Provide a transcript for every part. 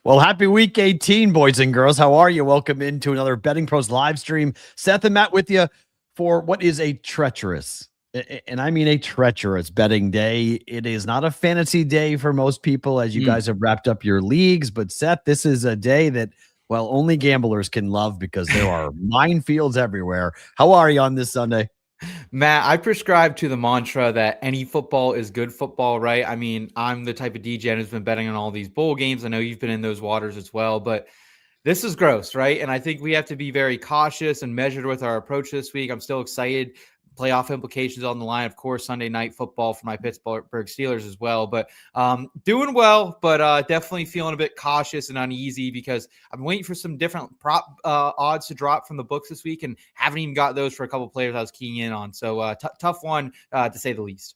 Well, happy week 18, boys and girls. How are you? Welcome into another Betting Pros live stream. Seth and Matt with you for what is a treacherous, and I mean a treacherous betting day. It is not a fantasy day for most people as you guys have wrapped up your leagues, but Seth, this is a day that, well, only gamblers can love because there are minefields everywhere. How are you on this Sunday? Matt, I prescribe to the mantra that any football is good football, right? I mean, I'm the type of DJ who's been betting on all these bowl games. I know you've been in those waters as well, but this is gross, right? And I think we have to be very cautious and measured with our approach this week. I'm still excited. Playoff implications on the line, of course, Sunday night football for my Pittsburgh Steelers as well. But doing well, but definitely feeling a bit cautious and uneasy because I've been waiting for some different prop odds to drop from the books this week and haven't even got those for a couple of players I was keying in on. So tough one to say the least.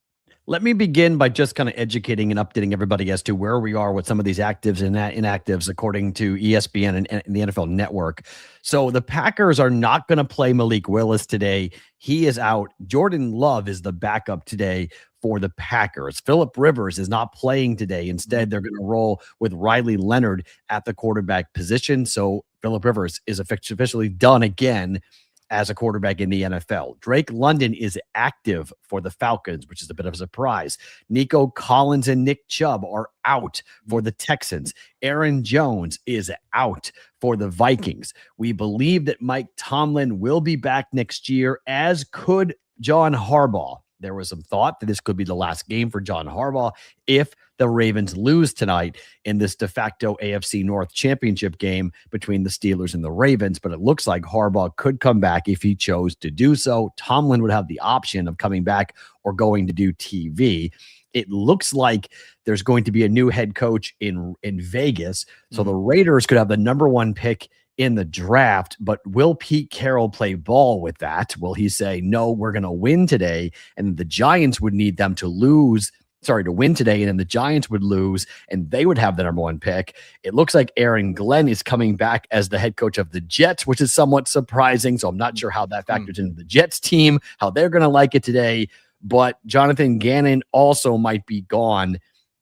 Let me begin by just kind of educating and updating everybody as to where we are with some of these actives and inactives according to ESPN and the NFL Network. So the Packers are not going to play Malik Willis today. He is out. Jordan Love is the backup today for the Packers. Phillip Rivers is not playing today. Instead, they're going to roll with Riley Leonard at the quarterback position. So Phillip Rivers is officially done again as a quarterback in the NFL. Drake London is active for the Falcons, which is a bit of a surprise. Nico Collins and Nick Chubb are out for the Texans. Aaron Jones is out for the Vikings. We believe that Mike Tomlin will be back next year, as could John Harbaugh. There was some thought that this could be the last game for John Harbaugh if the Ravens lose tonight in this de facto AFC North championship game between the Steelers and the Ravens. But it looks like Harbaugh could come back if he chose to do so. Tomlin would have the option of coming back or going to do TV. It looks like there's going to be a new head coach in Vegas. So the Raiders could have the number one pick in the draft, but will Pete Carroll play ball with that? Will he say, no, we're going to win today, and the Giants would need them to win today, and then the Giants would lose, and they would have the number one pick? It looks like Aaron Glenn is coming back as the head coach of the Jets, which is somewhat surprising, so I'm not sure how that factors into the Jets team, how they're going to like it today, but Jonathan Gannon also might be gone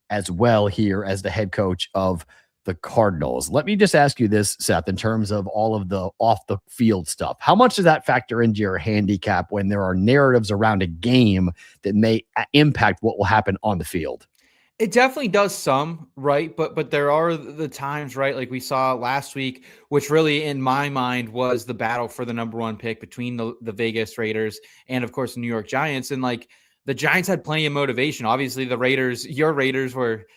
as well here as the head coach of the Cardinals. Let me just ask you this, Seth, in terms of all of the off the field stuff. How much does that factor into your handicap when there are narratives around a game that may impact what will happen on the field? It definitely does some, right? But there are the times, right? Like we saw last week, which really in my mind was the battle for the number one pick between the Vegas Raiders and of course the New York Giants. And like the Giants had plenty of motivation. Obviously the your Raiders were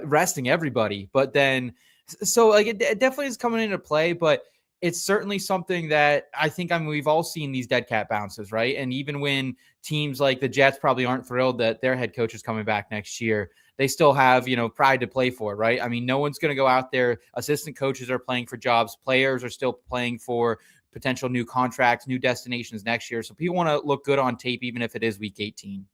resting everybody, but then, so like it definitely is coming into play, but it's certainly something that I think, we've all seen these dead cat bounces, right? And even when teams like the Jets probably aren't thrilled that their head coach is coming back next year, they still have, pride to play for, right? I mean, no one's going to go out there. Assistant coaches are playing for jobs. Players are still playing for potential new contracts, new destinations next year. So people want to look good on tape, even if it is week 18.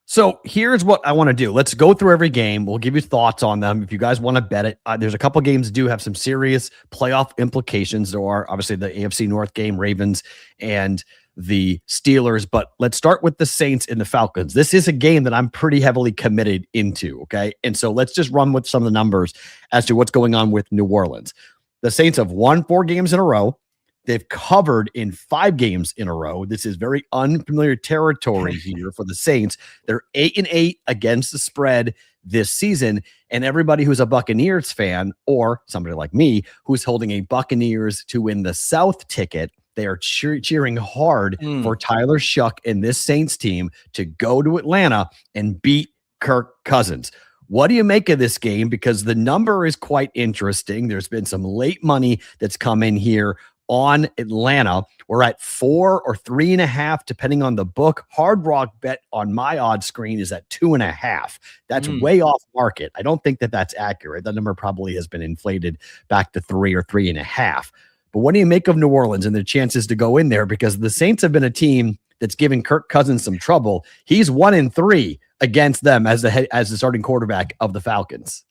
So here's what I want to do. Let's go through every game. We'll give you thoughts on them. If you guys want to bet it, there's a couple games that do have some serious playoff implications. There are obviously the AFC North game, Ravens and the Steelers, but let's start with the Saints and the Falcons. This is a game that I'm pretty heavily committed into, okay? And so let's just run with some of the numbers as to what's going on with New Orleans. The Saints have won 4 games in a row. They've covered in 5 games in a row. This is very unfamiliar territory here for the Saints. They're 8-8 against the spread this season. And everybody who's a Buccaneers fan, or somebody like me, who's holding a Buccaneers to win the South ticket, they are cheering hard for Tyler Shuck and this Saints team to go to Atlanta and beat Kirk Cousins. What do you make of this game? Because the number is quite interesting. There's been some late money that's come in here on Atlanta. We're at 4 or 3.5, depending on the book. Hard Rock Bet on my odds screen is at 2.5. That's way off market. I don't think that that's accurate. That number probably has been inflated back to 3 or 3.5. But what do you make of New Orleans and their chances to go in there? Because the Saints have been a team that's giving Kirk Cousins some trouble. He's 1-3 against them as the starting quarterback of the Falcons.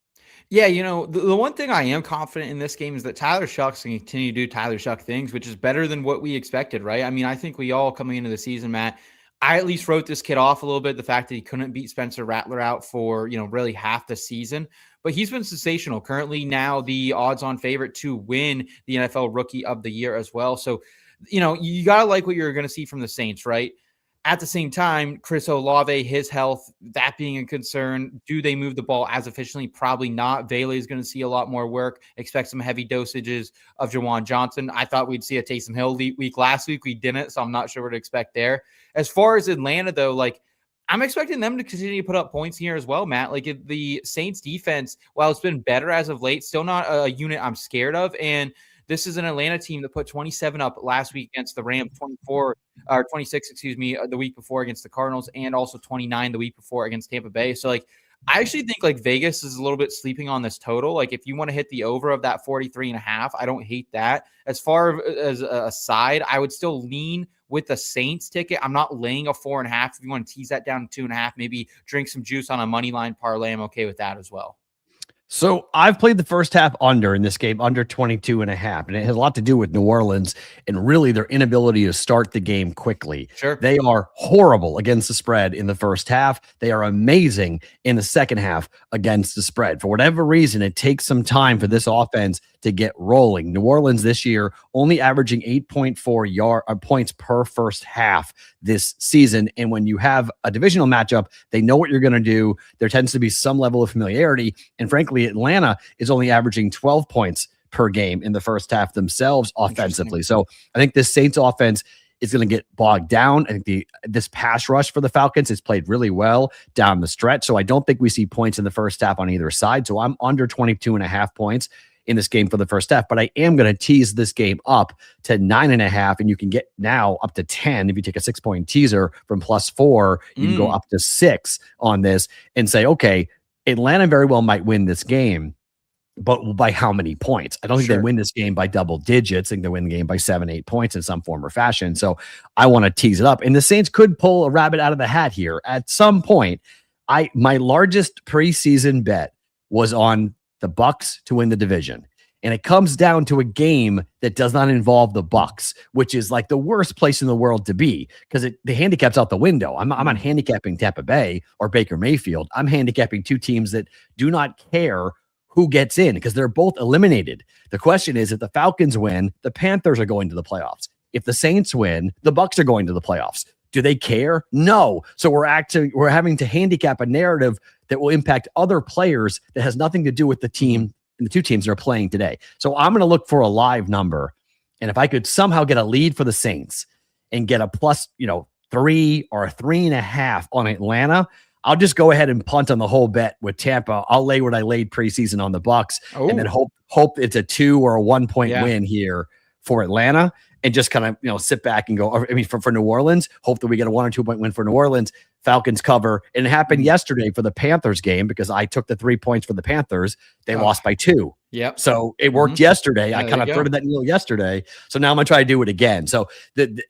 Yeah, the one thing I am confident in this game is that Tyler Shuck's going to continue to do Tyler Shuck things, which is better than what we expected, right? I mean, I think we all coming into the season, Matt, I at least wrote this kid off a little bit. The fact that he couldn't beat Spencer Rattler out for, really half the season, but he's been sensational. Currently now the odds on favorite to win the NFL Rookie of the Year as well. So, you got to like what you're going to see from the Saints, right? At the same time, Chris Olave, his health, that being a concern. Do they move the ball as efficiently? Probably not. Bailey is going to see a lot more work. Expect some heavy dosages of Jawan Johnson. I thought we'd see a Taysom Hill week last week. We didn't, so I'm not sure what to expect there. As far as Atlanta, though, I'm expecting them to continue to put up points here as well, Matt. If the Saints defense, while it's been better as of late, still not a unit I'm scared of. And this is an Atlanta team that put 27 up last week against the Rams, 26, the week before against the Cardinals, and also 29 the week before against Tampa Bay. So, I actually think Vegas is a little bit sleeping on this total. If you want to hit the over of that 43.5, I don't hate that. As far as a side, I would still lean with the Saints ticket. I'm not laying a 4.5. If you want to tease that down to 2.5, maybe drink some juice on a money line parlay, I'm okay with that as well. So I've played the first half under in this game, under 22.5, and it has a lot to do with New Orleans and really their inability to start the game quickly. Sure. They are horrible against the spread in the first half. They are amazing in the second half against the spread. For whatever reason, it takes some time for this offense to get rolling. New Orleans this year only averaging 8.4 points per first half this season. And when you have a divisional matchup, they know what you're going to do. There tends to be some level of familiarity. And frankly, Atlanta is only averaging 12 points per game in the first half themselves offensively. So I think this Saints offense is going to get bogged down. I think this pass rush for the Falcons has played really well down the stretch. So I don't think we see points in the first half on either side. So I'm under 22.5 points in this game for the first half, but I am going to tease this game up to 9.5, and you can get now up to 10. If you take a 6-point teaser from +4, you can go up to 6 on this and say, okay, Atlanta very well might win this game, but by how many points? I don't think they win this game by double digits. I think they win the game by 7-8 points in some form or fashion. So I want to tease it up, and the Saints could pull a rabbit out of the hat here at some point. My largest preseason bet was on the Bucs to win the division. And it comes down to a game that does not involve the Bucs, which is the worst place in the world to be because the handicap's out the window. I'm not handicapping Tampa Bay or Baker Mayfield. I'm handicapping two teams that do not care who gets in because they're both eliminated. The question is, if the Falcons win, the Panthers are going to the playoffs. If the Saints win, the Bucs are going to the playoffs. Do they care? No. So we're having to handicap a narrative that will impact other players that has nothing to do with the team and the two teams that are playing today. So I'm going to look for a live number. And if I could somehow get a lead for the Saints and get a plus, 3 or a 3.5 on Atlanta, I'll just go ahead and punt on the whole bet with Tampa. I'll lay what I laid preseason on the Bucs and then hope it's a 2 or a 1-point win here for Atlanta. And just kind of, sit back and go, for New Orleans, hope that we get a 1 or 2 point win for New Orleans. Falcons cover. And it happened yesterday for the Panthers game because I took the 3 points for the Panthers. They lost by 2. Yep. So it worked yesterday. I kind of threaded that needle yesterday. So now I'm going to try to do it again. So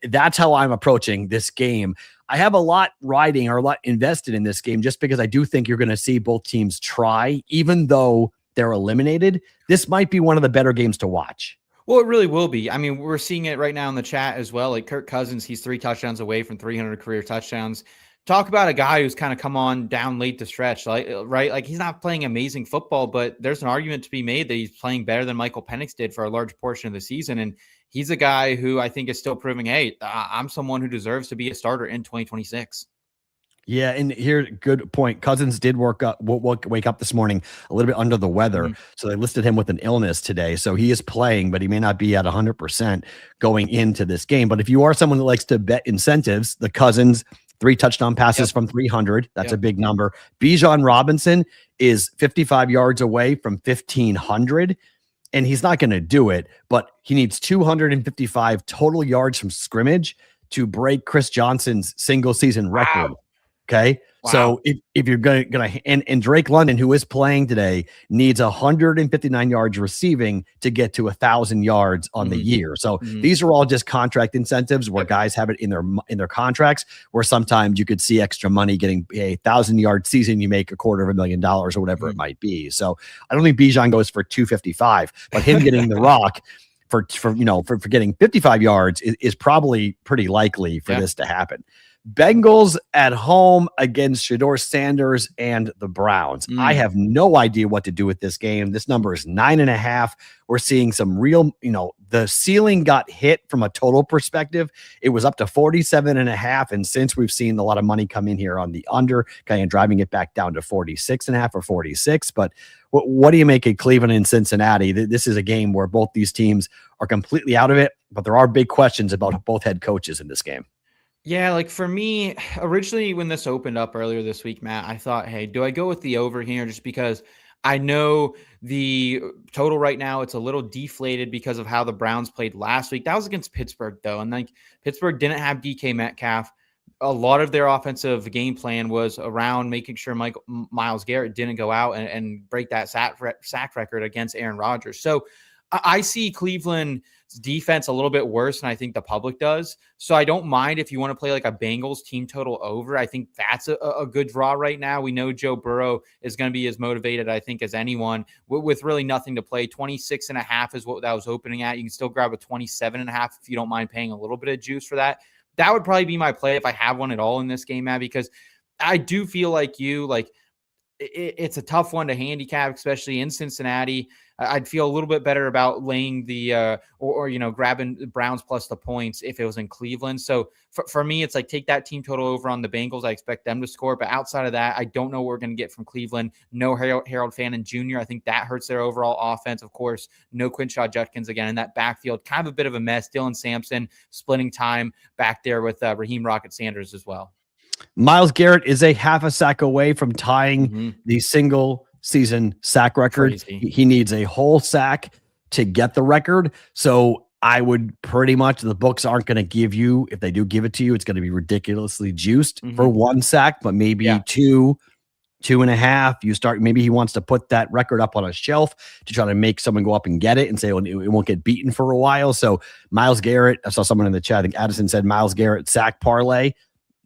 that's how I'm approaching this game. I have a lot riding or a lot invested in this game just because I do think you're going to see both teams try, even though they're eliminated. This might be one of the better games to watch. Well, it really will be. I mean, we're seeing it right now in the chat as well. Kirk Cousins, he's 3 touchdowns away from 300 career touchdowns. Talk about a guy who's kind of come on down late to stretch, right? He's not playing amazing football, but there's an argument to be made that he's playing better than Michael Penix did for a large portion of the season. And he's a guy who I think is still proving, hey, I'm someone who deserves to be a starter in 2026. Yeah, and here, good point. Cousins did wake up this morning a little bit under the weather, so they listed him with an illness today. So he is playing, but he may not be at 100% going into this game. But if you are someone that likes to bet incentives, the Cousins 3 touchdown passes from 300, that's a big number. Bijan Robinson is 55 yards away from 1,500. And he's not going to do it, but he needs 255 total yards from scrimmage to break Chris Johnson's single season record. Wow. Okay. Wow. So if you're going to, and Drake London, who is playing today, needs 159 yards receiving to get to 1,000 yards on the year. So these are all just contract incentives where guys have it in their contracts, where sometimes you could see extra money getting a 1,000-yard season. You make $250,000 or whatever it might be. So I don't think Bijan goes for 255, but him getting the rock for getting 55 yards is probably pretty likely for this to happen. Bengals at home against Shedeur Sanders and the Browns. I have no idea what to do with this game. This number is 9.5. We're seeing some real, the ceiling got hit from a total perspective. It was up to 47.5. And since we've seen a lot of money come in here on the under, kind of driving it back down to 46.5 or 46. But what do you make of Cleveland and Cincinnati? This is a game where both these teams are completely out of it, but there are big questions about both head coaches in this game. Yeah, like for me, originally when this opened up earlier this week, Matt, I thought, hey, do I go with the over here just because I know the total right now, it's a little deflated because of how the Browns played last week. That was against Pittsburgh, though. And like Pittsburgh didn't have DK Metcalf. A lot of their offensive game plan was around making sure Myles Garrett didn't go out and break that sack record against Aaron Rodgers. So I see Cleveland's defense a little bit worse than I think the public does. So I don't mind if you want to play like a Bengals team total over. I think that's a good draw right now. We know Joe Burrow is going to be as motivated, I think, as anyone with really nothing to play. 26.5 is what that was opening at. You can still grab a 27.5 if you don't mind paying a little bit of juice for that. That would probably be my play if I have one at all in this game, Matt, because I do feel like it's a tough one to handicap, especially in Cincinnati. I'd feel a little bit better about laying the grabbing the Browns plus the points if it was in Cleveland. So for me, it's like take that team total over on the Bengals. I expect them to score, but outside of that, I don't know what we're going to get from Cleveland. No Harold Fannin Jr. I think that hurts their overall offense. Of course, no Quinshaw Judkins again in that backfield. Kind of a bit of a mess. Dylan Sampson splitting time back there with Raheem Rocket Sanders as well. Myles Garrett is a half a sack away from tying the single season sack record. He needs a whole sack to get the record. So I would pretty much, the books aren't going to give you, if they do give it to you, it's going to be ridiculously juiced for one sack, but maybe 2.5. Maybe he wants to put that record up on a shelf to try to make someone go up and get it and say, well, it won't get beaten for a while. So Myles Garrett, I saw someone in the chat, I think Addison said Myles Garrett sack parlay.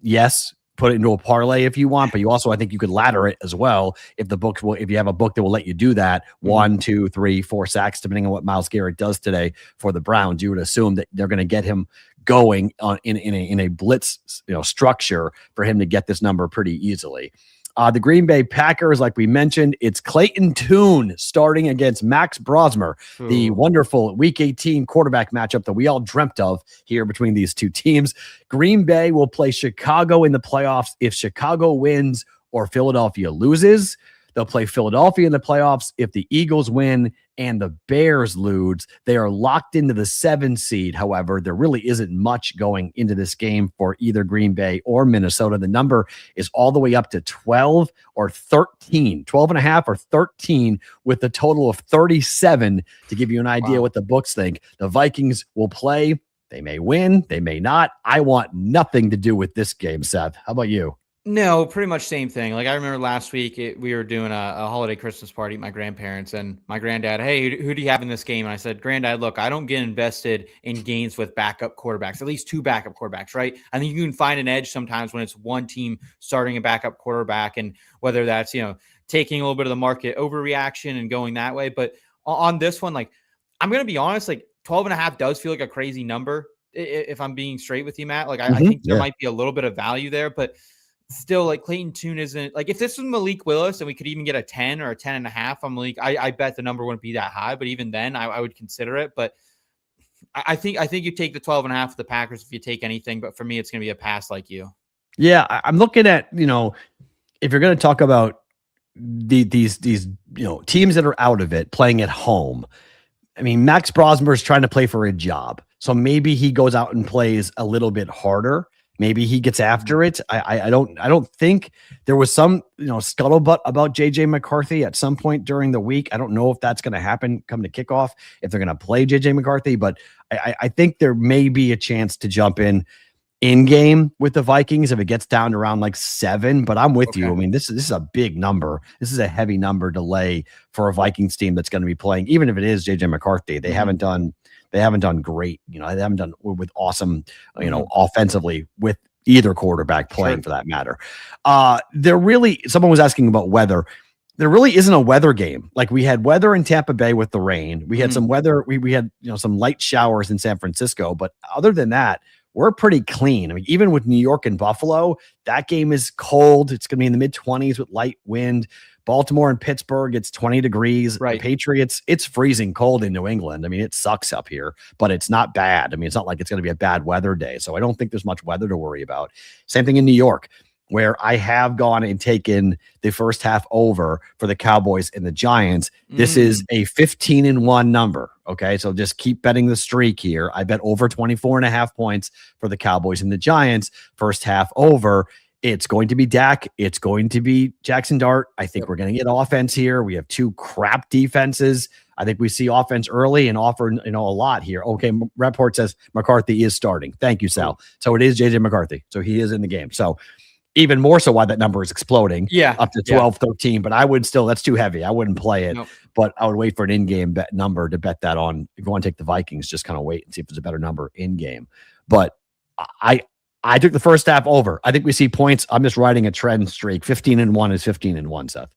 Yes. Put it into a parlay if you want, but you also, I think you could ladder it as well. If you have a book that will let you do that, 1, 2, 3, 4 sacks, depending on what Myles Garrett does today for the Browns, you would assume that they're going to get him going in a blitz, structure for him to get this number pretty easily. The Green Bay Packers, like we mentioned, it's Clayton Tune starting against Max Brosmer, the wonderful Week 18 quarterback matchup that we all dreamt of here between these two teams. Green Bay will play Chicago in the playoffs. If Chicago wins or Philadelphia loses, they'll play Philadelphia in the playoffs. If the Eagles win and the Bears lose, they are locked into the 7 seed. However, there really isn't much going into this game for either Green Bay or Minnesota. The number is all the way up to 12 or 13, 12.5 or 13 with a total of 37 to give you an idea what the books think. The Vikings will play. They may win. They may not. I want nothing to do with this game, Seth. How about you? No, pretty much same thing. Like I remember last week we were doing a holiday Christmas party at my grandparents, and my granddad, hey, who do you have in this game? And I said, Granddad, look, I don't get invested in games with backup quarterbacks, at least 2 backup quarterbacks, right? I think you can find an edge sometimes when it's one team starting a backup quarterback, and whether that's, taking a little bit of the market overreaction and going that way. But on this one, like, I'm going to be honest, like 12.5 does feel like a crazy number if I'm being straight with you, Matt. Like I think there might be a little bit of value there, but still, like Clayton Tune isn't like, if this was Malik Willis and we could even get a 10 or a 10.5 on Malik, I bet the number wouldn't be that high, but even then I would consider it. But I think you take the 12.5 of the Packers if you take anything, but for me, it's going to be a pass like you. Yeah. I'm looking at, if you're going to talk about these teams that are out of it playing at home, I mean, Max Brosmer is trying to play for a job. So maybe he goes out and plays a little bit harder. Maybe he gets after it. I don't think there was some, scuttlebutt about JJ McCarthy at some point during the week. I don't know if that's going to happen come to kickoff, if they're going to play JJ McCarthy, but I think there may be a chance to jump in game with the Vikings if it gets down to around like 7, but I'm with you. I mean, this is a big number. This is a heavy number to lay for a Vikings team that's going to be playing, even if it is JJ McCarthy. They haven't done great. They haven't done with awesome, offensively with either quarterback playing for that matter. Someone was asking about weather. There really isn't a weather game. Like we had weather in Tampa Bay with the rain. We had some weather. We had, some light showers in San Francisco, but other than that, we're pretty clean. I mean, even with New York and Buffalo, that game is cold. It's going to be in the mid-20s with light wind. Baltimore and Pittsburgh, it's 20 degrees. Right. The Patriots, it's freezing cold in New England. I mean, it sucks up here, but it's not bad. I mean, it's not like it's going to be a bad weather day. So I don't think there's much weather to worry about. Same thing in New York, where I have gone and taken the first half over for the Cowboys and the Giants. This is a 15-1 number. Okay. So just keep betting the streak here. I bet over 24.5 points for the Cowboys and the Giants. First half over. It's going to be Dak. It's going to be Jackson Dart. I think we're going to get offense here. We have two crap defenses. I think we see offense early and offer, a lot here. Okay. Report says McCarthy is starting. Thank you, Sal. So it is JJ McCarthy. So he is in the game. So even more so why that number is exploding up to 12, 13, but I would still, that's too heavy. I wouldn't play it, but I would wait for an in-game bet number to bet that on. If you want to take the Vikings, just kind of wait and see if there's a better number in game. But I took the first half over. I think we see points. I'm just riding a trend streak. 15-1 is 15-1, Seth.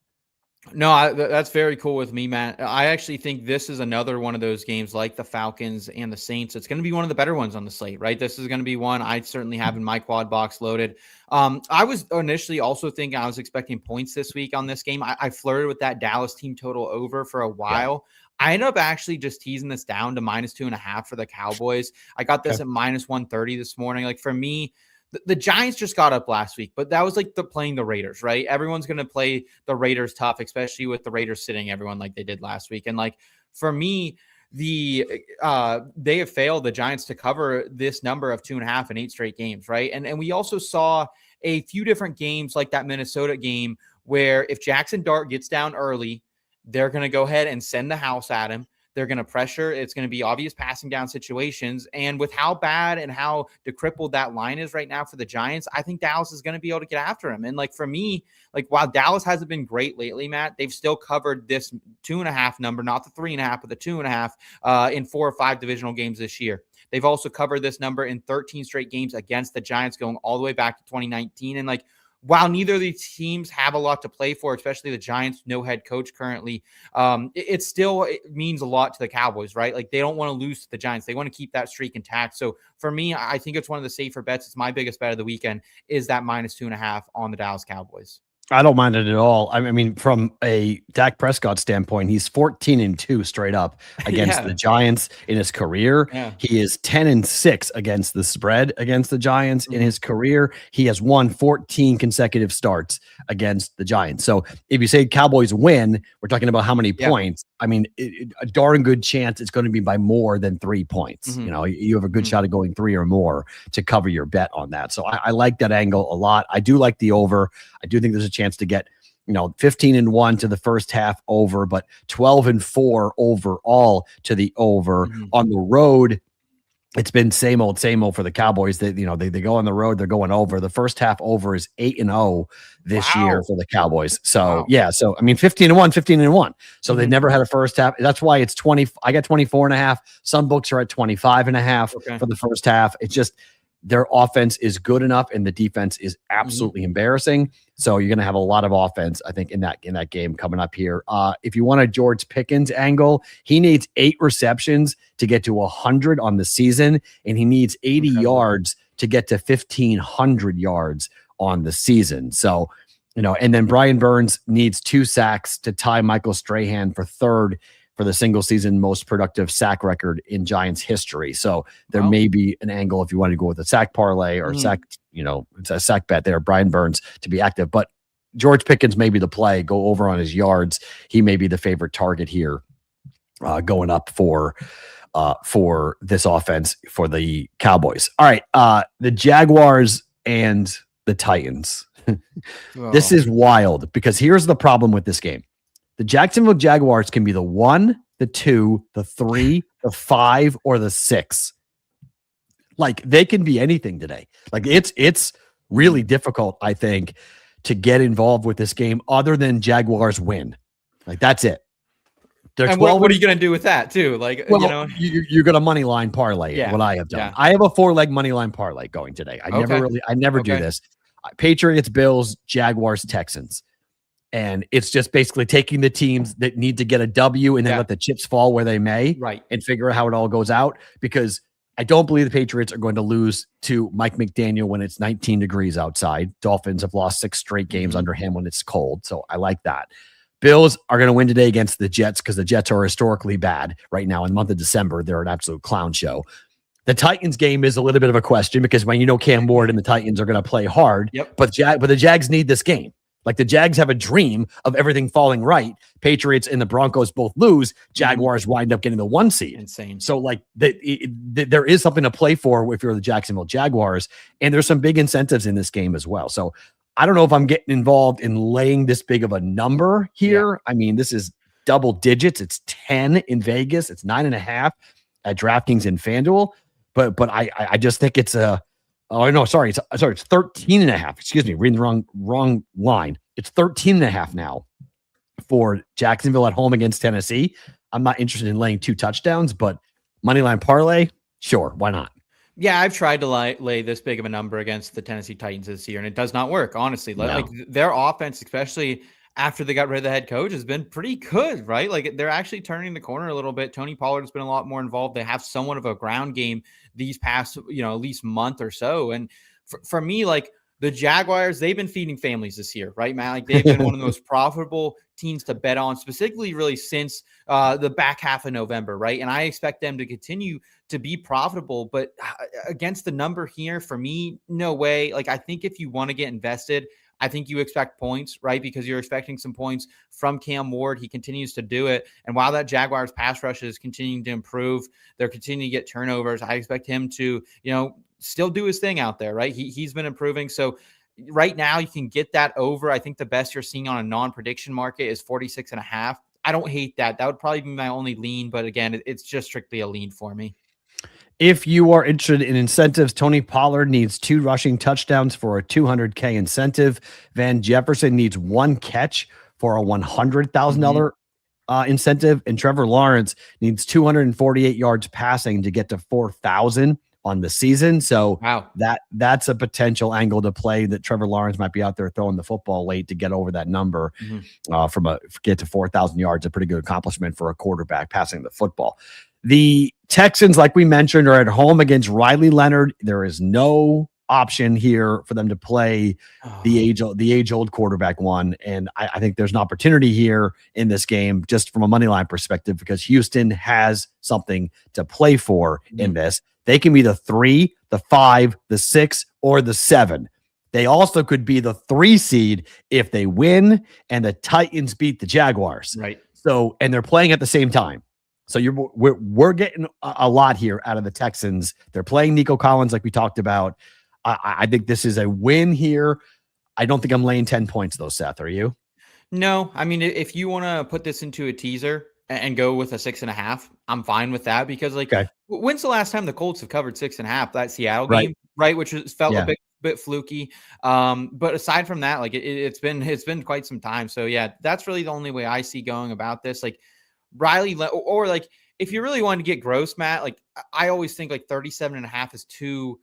No, that's very cool with me, Matt. I actually think this is another one of those games like the Falcons and the Saints. It's going to be one of the better ones on the slate, right? This is going to be one I certainly have in my quad box loaded. I was initially also thinking I was expecting points this week on this game. I flirted with that Dallas team total over for a while. Yeah. I ended up actually just teasing this down to -2.5 for the Cowboys. I got this at -130 this morning. Like for me, the Giants just got up last week, but that was like playing the Raiders, right? Everyone's going to play the Raiders tough, especially with the Raiders sitting everyone like they did last week. And like for me, they have failed the Giants to cover this number of 2.5 in 8 straight games, right? And we also saw a few different games like that Minnesota game where if Jackson Dart gets down early, they're going to go ahead and send the house at him. They're going to pressure. It's going to be obvious passing down situations. And with how bad and how decrepit that line is right now for the Giants, I think Dallas is going to be able to get after him. And like for me, like while Dallas hasn't been great lately, Matt, they've still covered this 2.5 number, not the 3.5, but the 2.5 in 4 or 5 divisional games this year. They've also covered this number in 13 straight games against the Giants going all the way back to 2019. And like, while neither of these teams have a lot to play for, especially the Giants, no head coach currently, it still means a lot to the Cowboys, right? Like they don't want to lose to the Giants. They want to keep that streak intact. So for me, I think it's one of the safer bets. It's my biggest bet of the weekend is that -2.5 on the Dallas Cowboys. I don't mind it at all. I mean, from a Dak Prescott standpoint, he's 14-2 straight up against the Giants in his career. Yeah. He is 10-6 against the spread against the Giants in his career. He has won 14 consecutive starts against the Giants. So if you say Cowboys win, we're talking about how many points. I mean, a darn good chance it's going to be by more than 3 points. You have a good shot of going 3 or more to cover your bet on that. So I like that angle a lot. I do like the over. I do think there's a chance to get 15-1 to the first half over, but 12-4 overall to the over. On the road, it's been same old for the Cowboys. They go on the road, they're going over. The first half over is 8-0 this year for the Cowboys. So so I mean 15-1. So they never had a first half. That's why it's 20. I got 24.5. Some books are at 25.5 for the first half. It's just their offense is good enough and the defense is absolutely embarrassing. So you're going to have a lot of offense, I think, in that game coming up here. If you want a George Pickens angle, he needs 8 receptions to get to 100 on the season, and he needs 80 yards to get to 1,500 yards on the season. So, and then Brian Burns needs 2 sacks to tie Michael Strahan for 3rd for the single season most productive sack record in Giants history. So there may be an angle if you want to go with a sack parlay or sack, it's a sack bet there, Brian Burns to be active. But George Pickens may be the play. Go over on his yards. He may be the favorite target here going up for this offense for the Cowboys. All right. The Jaguars and the Titans. This is wild because here's the problem with this game. The Jacksonville Jaguars can be the 1, the 2, the 3, the 5, or the 6. Like they can be anything today. Like it's really difficult, I think, to get involved with this game other than Jaguars win. Like that's it. And what are you going to do with that too? Like, you're going to money line parlay what I have done. Yeah. I have a 4-leg money line parlay going today. I never do this. Patriots, Bills, Jaguars, Texans. And it's just basically taking the teams that need to get a W and then let the chips fall where they may, and figure out how it all goes out. Because I don't believe the Patriots are going to lose to Mike McDaniel when it's 19 degrees outside. Dolphins have lost 6 straight games under him when it's cold. So I like that. Bills are going to win today against the Jets because the Jets are historically bad right now. In the month of December, they're an absolute clown show. The Titans game is a little bit of a question because when Cam Ward and the Titans are going to play hard, but the Jags need this game. Like the Jags have a dream of everything falling right. Patriots and the Broncos both lose. Jaguars wind up getting the 1 seed. Insane. So like there is something to play for if you're the Jacksonville Jaguars, and there's some big incentives in this game as well. So I don't know if I'm getting involved in laying this big of a number here. Yeah. I mean, this is double digits. It's 10 in Vegas. It's 9.5 at DraftKings and FanDuel. But I just think it's a. Oh, no, sorry. It's 13.5. Excuse me. Reading the wrong line. It's 13.5 now for Jacksonville at home against Tennessee. I'm not interested in laying 2 touchdowns, but moneyline parlay, sure. Why not? Yeah, I've tried to lay this big of a number against the Tennessee Titans this year, and it does not work, honestly. No. Like their offense, especially after they got rid of the head coach, has been pretty good, right? Like they're actually turning the corner a little bit. Tony Pollard's been a lot more involved. They have somewhat of a ground game these past, at least month or so. And for me, like the Jaguars, they've been feeding families this year, right, Matt? Like they've been one of the most profitable teams to bet on, specifically really since the back half of November, right? And I expect them to continue to be profitable, but against the number here, for me, no way. Like I think if you want to get invested, I think you expect points, right? Because you're expecting some points from Cam Ward. He continues to do it. And while that Jaguars pass rush is continuing to improve, they're continuing to get turnovers. I expect him to, still do his thing out there, right? He's been improving. So right now you can get that over. I think the best you're seeing on a non-prediction market is 46.5. I don't hate that. That would probably be my only lean, but again, it's just strictly a lean for me. If you are interested in incentives, Tony Pollard needs 2 rushing touchdowns for a $200K incentive. Van Jefferson needs 1 catch for a $100,000 incentive. And Trevor Lawrence needs 248 yards passing to get to 4,000 on the season. So that's a potential angle to play, that Trevor Lawrence might be out there throwing the football late to get over that number get to 4,000 yards. A pretty good accomplishment for a quarterback passing the football. The Texans, like we mentioned, are at home against Riley Leonard. There is no option here for them to play the age-old quarterback one. And I think there's an opportunity here in this game just from a money line perspective, because Houston has something to play for in this. They can be the 3, the 5, the 6, or the 7. They also could be the 3 seed if they win and the Titans beat the Jaguars. Right. So, and they're playing at the same time. So we're getting a lot here out of the Texans. They're playing Nico Collins like we talked about. I think this is a win here. I don't think I'm laying 10 points though, Seth. Are you? No. I mean, if you want to put this into a teaser and go with a 6.5, I'm fine with that, because when's the last time the Colts have covered 6.5? That Seattle game, right? Which felt a bit fluky. But aside from that, like it's been quite some time. So yeah, that's really the only way I see going about this. Like Riley, or like if you really want to get gross, Matt, like I always think like 37.5 is too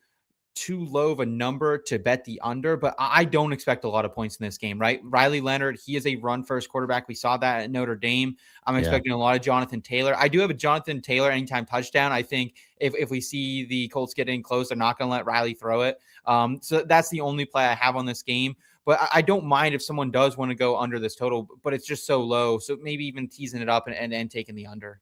low of a number to bet the under, but I don't expect a lot of points in this game, right? Riley Leonard, he is a run first quarterback. We saw that at Notre Dame. I'm expecting a lot of Jonathan Taylor. I do have a Jonathan Taylor anytime touchdown. I think if we see the Colts getting close, they're not going to let Riley throw it. So that's the only play I have on this game. But I don't mind if someone does want to go under this total, but it's just so low. So maybe even teasing it up and taking the under.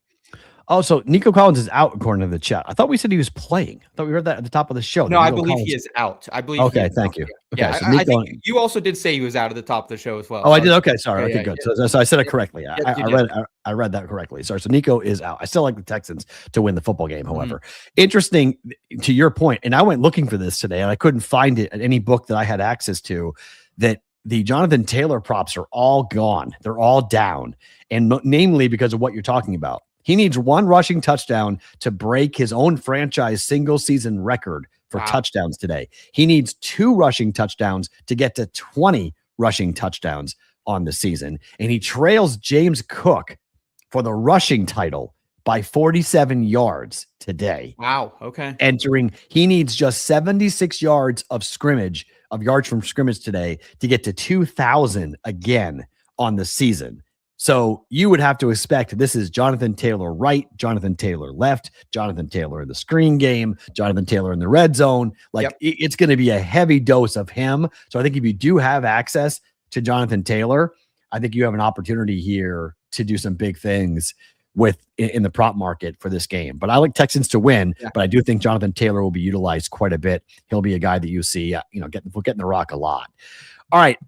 Oh, so Nico Collins is out according to the chat. I thought we said he was playing. I thought we heard that at the top of the show. No, I believe he is out. I believe. Okay, thank you. Okay, yeah, so I think you also did say he was out at the top of the show as well. Oh, I did. Okay, sorry. Okay, good. Yeah. So I said it correctly. I read that correctly. Sorry. So Nico is out. I still like the Texans to win the football game. However, interesting to your point, and I went looking for this today, and I couldn't find it at any book that I had access to, that the Jonathan Taylor props are all gone. They're all down, and namely because of what you're talking about. He needs 1 rushing touchdown to break his own franchise single season record for touchdowns today. He needs 2 rushing touchdowns to get to 20 rushing touchdowns on the season. And he trails James Cook for the rushing title by 47 yards today. Wow. Okay. He needs just 76 yards of yards from scrimmage today to get to 2,000 again on the season. So you would have to expect this is Jonathan Taylor right, Jonathan Taylor left, Jonathan Taylor in the screen game, Jonathan Taylor in the red zone. Like it's going to be a heavy dose of him. So I think if you do have access to Jonathan Taylor, I think you have an opportunity here to do some big things in the prop market for this game. But I like Texans to win, but I do think Jonathan Taylor will be utilized quite a bit. He'll be a guy that you see, getting the rock a lot. All right,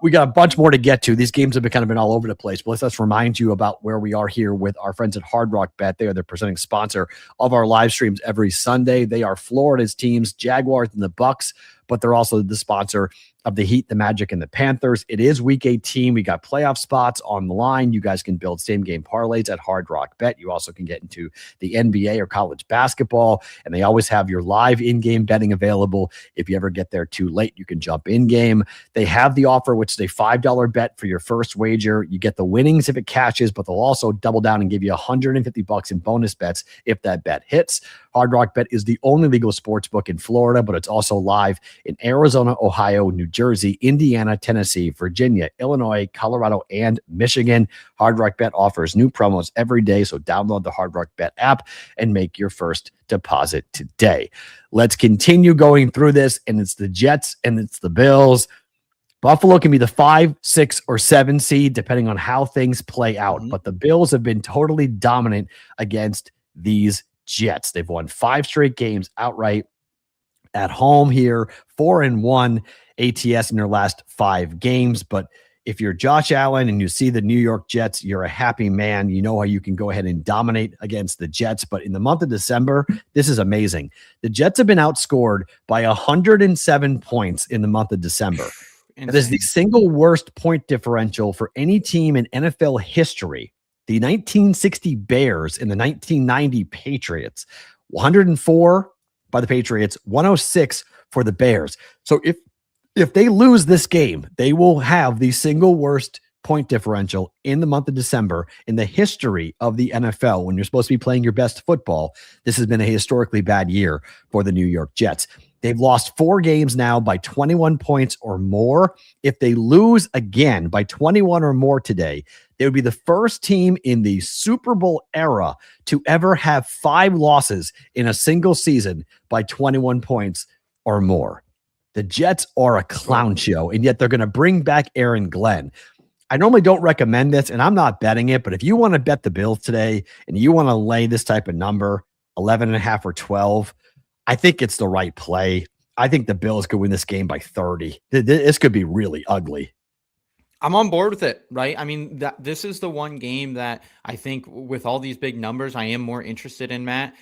we got a bunch more to get to. These games have been all over the place. But let's remind you about where we are here with our friends at Hard Rock Bet. They are the presenting sponsor of our live streams every Sunday. They are Florida's teams, Jaguars and the Bucks, but they're also the sponsor of the Heat, the Magic, and the Panthers. It is Week 18. We got playoff spots on the line. You guys can build same-game parlays at Hard Rock Bet. You also can get into the NBA or college basketball, and they always have your live in-game betting available. If you ever get there too late, you can jump in-game. They have the offer, which is a $5 bet for your first wager. You get the winnings if it cashes, but they'll also double down and give you $150 in bonus bets if that bet hits. Hard Rock Bet is the only legal sports book in Florida, but it's also live in Arizona, Ohio, New Jersey, Indiana, Tennessee, Virginia, Illinois, Colorado, and Michigan. Hard Rock Bet offers new promos every day, so download the Hard Rock Bet app and make your first deposit today. Let's continue going through this, and it's the Jets and it's the Bills. Buffalo can be the 5, 6, or 7 seed, depending on how things play out, but the Bills have been totally dominant against these Jets. They've won 5 straight games outright at home here, 4-1 ATS in their last 5 games. But if you're Josh Allen and you see the New York Jets, you're a happy man. You know how you can go ahead and dominate against the Jets. But in the month of December, this is amazing. The Jets have been outscored by 107 points in the month of December. That is the single worst point differential for any team in NFL history. The 1960 Bears and the 1990 Patriots, 104 by the Patriots, 106 for the Bears. So if they lose this game, they will have the single worst point differential in the month of December in the history of the NFL. When you're supposed to be playing your best football, this has been a historically bad year for the New York Jets. They've lost 4 games now by 21 points or more. If they lose again by 21 or more today, they would be the first team in the Super Bowl era to ever have 5 losses in a single season by 21 points or more. The Jets are a clown show, and yet they're going to bring back Aaron Glenn. I normally don't recommend this, and I'm not betting it, but if you want to bet the Bills today and you want to lay this type of number, 11.5 or 12, I think it's the right play. I think the Bills could win this game by 30. This could be really ugly. I'm on board with it, right? I mean, this is the one game that I think with all these big numbers, I am more interested in, Matt.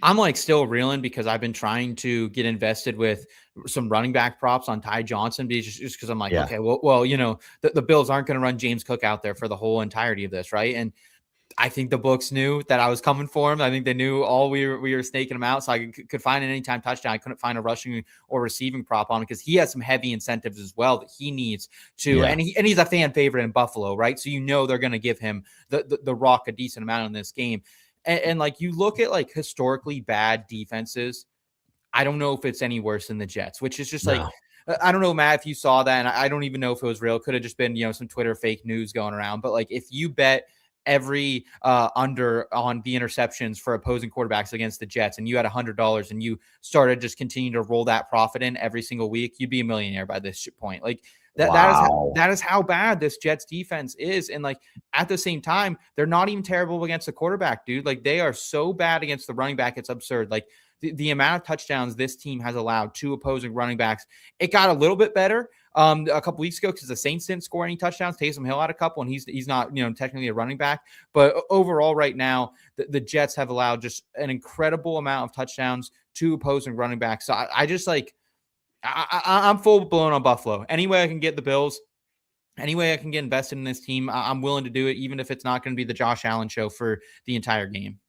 I'm still reeling because I've been trying to get invested with some running back props on Ty Johnson just because I'm okay, well, the Bills aren't going to run James Cook out there for the whole entirety of this, right? And I think the books knew that I was coming for him. I think they knew all we were snaking him out. So I could find an anytime touchdown. I couldn't find a rushing or receiving prop on him because he has some heavy incentives as well that he needs to. And he's a fan favorite in Buffalo, right? So they're going to give him the rock a decent amount in this game. And you look at historically bad defenses. I don't know if it's any worse than the Jets, which is just I don't know, Matt, if you saw that, and I don't even know if it was real. It could have just been some Twitter fake news going around. But if you bet every under on the interceptions for opposing quarterbacks against the Jets, and you had $100 and you started just continuing to roll that profit in every single week, you'd be a millionaire by this point. That is how bad this Jets defense is. And at the same time, they're not even terrible against the quarterback, dude. They are so bad against the running back. It's absurd. The amount of touchdowns this team has allowed to opposing running backs, it got a little bit better a couple weeks ago because the Saints didn't score any touchdowns. Taysom Hill had a couple, and he's not technically a running back. But overall, right now, the Jets have allowed just an incredible amount of touchdowns to opposing running backs. So I just I'm full blown on Buffalo. Any way I can get the Bills, any way I can get invested in this team, I'm willing to do it, even if it's not going to be the Josh Allen show for the entire game.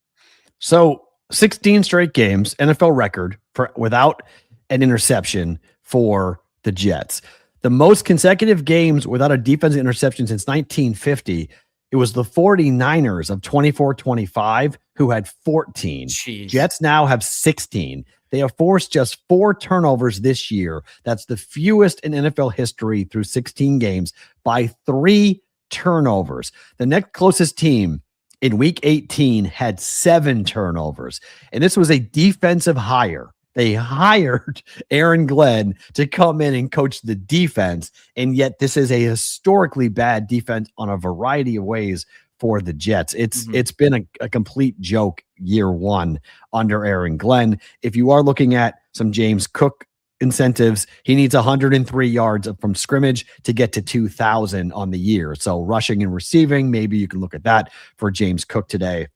So 16 straight games, NFL record without an interception for the Jets. The most consecutive games without a defensive interception since 1950. It was the 49ers of 24-25 who had 14. Jeez. Jets now have 16. They have forced just 4 turnovers this year. That's the fewest in NFL history through 16 games by 3 turnovers. The next closest team in week 18 had 7 turnovers. And this was a defensive hire. They hired Aaron Glenn to come in and coach the defense. And yet this is a historically bad defense on a variety of ways for the Jets. It's been a complete joke year one under Aaron Glenn. If you are looking at some James Cook incentives, he needs 103 yards from scrimmage to get to 2,000 on the year. So rushing and receiving, maybe you can look at that for James Cook today.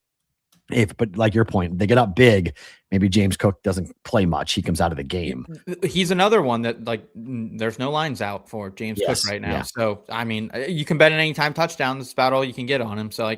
But like your point, they get up big. Maybe James Cook doesn't play much. He comes out of the game. He's another one that there's no lines out for James Cook right now. Yeah. So, I mean, you can bet an anytime touchdown. That's about all you can get on him. So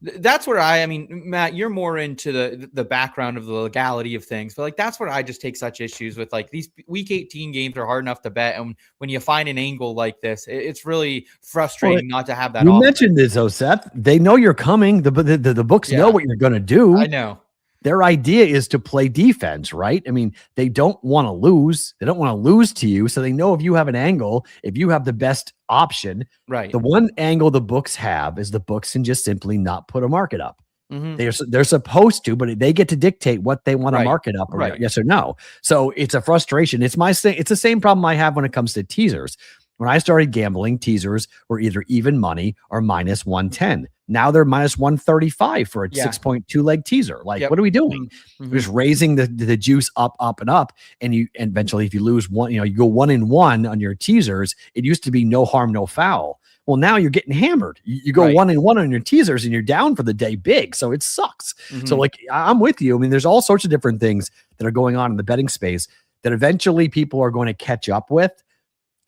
that's where I mean, Matt, you're more into the background of the legality of things, but that's where I just take such issues with these week 18 games are hard enough to bet. And when you find an angle like this, it's really frustrating not to have that. You mentioned this, Seth. They know you're coming. The books know what you're going to do. I know. Their idea is to play defense, right? I mean, they don't want to lose. They don't want to lose to you. So they know if you have an angle, if you have the best option, right? The one angle the books have is the books can just simply not put a market up. They're supposed to, but they get to dictate what they want to market up, or yes or no. So it's a frustration. It's the same problem I have when it comes to teasers. When I started gambling, teasers were either even money or minus 110. Now they're minus 135 for a 6.2 leg teaser. What are we doing? We're just raising the juice up, and up. And eventually, if you lose one, you go 1-1 on your teasers. It used to be no harm, no foul. Well, now you're getting hammered. You go 1-1 on your teasers and you're down for the day big. So it sucks. So I'm with you. I mean, there's all sorts of different things that are going on in the betting space that eventually people are going to catch up with.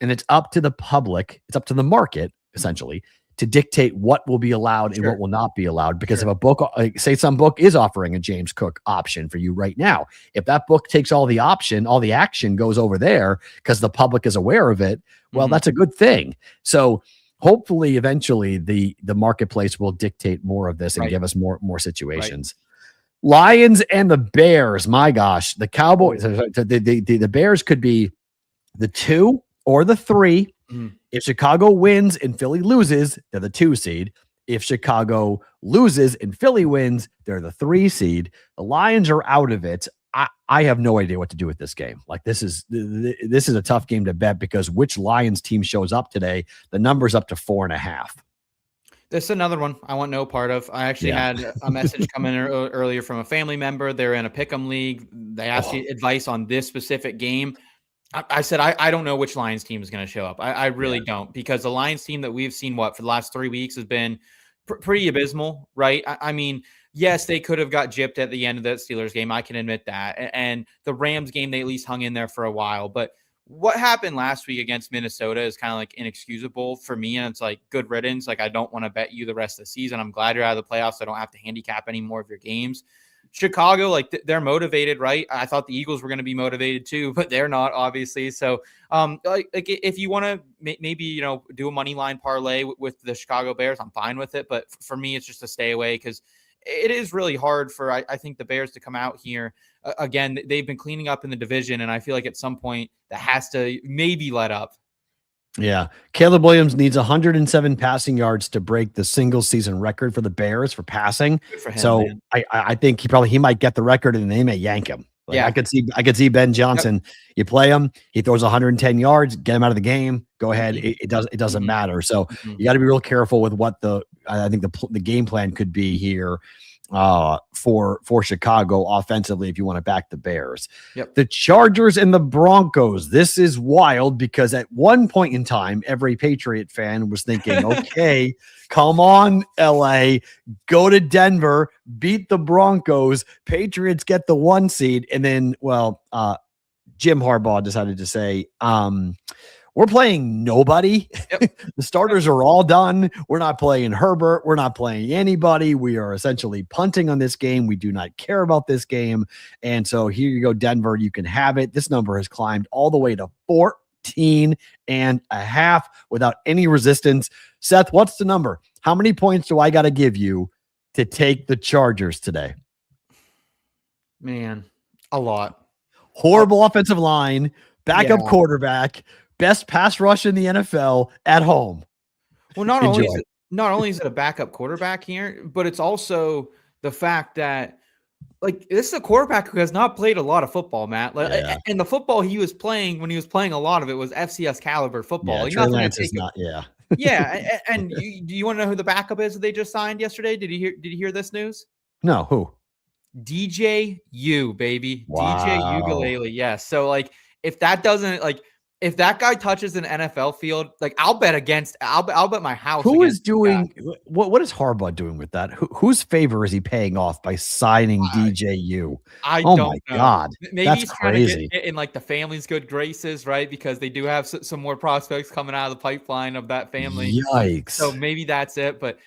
And it's up to the public, it's up to the market, essentially, to dictate what will be allowed and what will not be allowed. Because if a book, say some book is offering a James Cook option for you right now, if that book takes all the action goes over there because the public is aware of it, well, that's a good thing. So hopefully, eventually, the marketplace will dictate more of this and give us more situations. Lions and the Bears, my gosh, the Cowboys, the Bears could be the 2 or the 3. If Chicago wins and Philly loses, they're the 2 seed. If Chicago loses and Philly wins, they're the 3 seed. The Lions are out of it. I have no idea what to do with this game. This is a tough game to bet because which Lions team shows up today? The number's up to 4.5. This is another one I want no part of. I actually had a message come in earlier from a family member. They're in a pick'em league. They asked advice on this specific game. I said, I don't know which Lions team is going to show up. I really don't, because the Lions team that we've seen for the last 3 weeks has been pretty abysmal, right? I mean, yes, they could have got gypped at the end of that Steelers game. I can admit that. And the Rams game, they at least hung in there for a while. But what happened last week against Minnesota is kind of inexcusable for me. And it's good riddance. I don't want to bet you the rest of the season. I'm glad you're out of the playoffs. So I don't have to handicap any more of your games. Chicago, they're motivated, right? I thought the Eagles were going to be motivated too, but they're not, obviously. So, if you want to maybe do a money line parlay with the Chicago Bears, I'm fine with it. But for me, it's just a stay away because it is really hard for I think the Bears to come out here again. They've been cleaning up in the division, and I feel like at some point that has to maybe let up. Yeah. Caleb Williams needs 107 passing yards to break the single season record for the Bears for passing. Good for him, so man. I think he might get the record and they may yank him. I could see Ben Johnson. Yep. You play him, he throws 110 yards, get him out of the game. Go ahead. It doesn't matter. So you got to be real careful with what I think the game plan could be here for Chicago offensively if you want to back the Bears. Yep. The Chargers and the Broncos. This is wild because at one point in time, every Patriot fan was thinking, okay, come on, LA, go to Denver, beat the Broncos, Patriots get the 1 seed. And then, Jim Harbaugh decided to say, we're playing nobody. Yep. The starters are all done. We're not playing Herbert. We're not playing anybody. We are essentially punting on this game. We do not care about this game. And so here you go, Denver. You can have it. This number has climbed all the way to 14.5 without any resistance. Seth, what's the number? How many points do I got to give you to take the Chargers today? Man, a lot. Horrible offensive line, backup quarterback, best pass rush in the NFL at home. Well, not Enjoy. only not only is it a backup quarterback here, but it's also the fact that like this is a quarterback who has not played a lot of football, Matt. Like, Yeah. and the football he was playing when he was playing a lot of it was FCS caliber football. Yeah. Like Trey nothing to Lance is take. not. Yeah. Yeah, and do you want to know who the backup is that they just signed yesterday? Did you hear this news? No. Who? DJ U, baby. DJ Wow. Ukulele. Yes. So like if that doesn't like if that guy touches an NFL field, like I'll bet my house Who is against the guy. doing what is Harbaugh doing with that? Whose favor is he paying off by signing DJU? I Oh my don't know. God. Maybe That's he's trying to crazy. get in like the family's good graces, right? Because they do have some more prospects coming out of the pipeline of that family. So Yikes. maybe that's it. But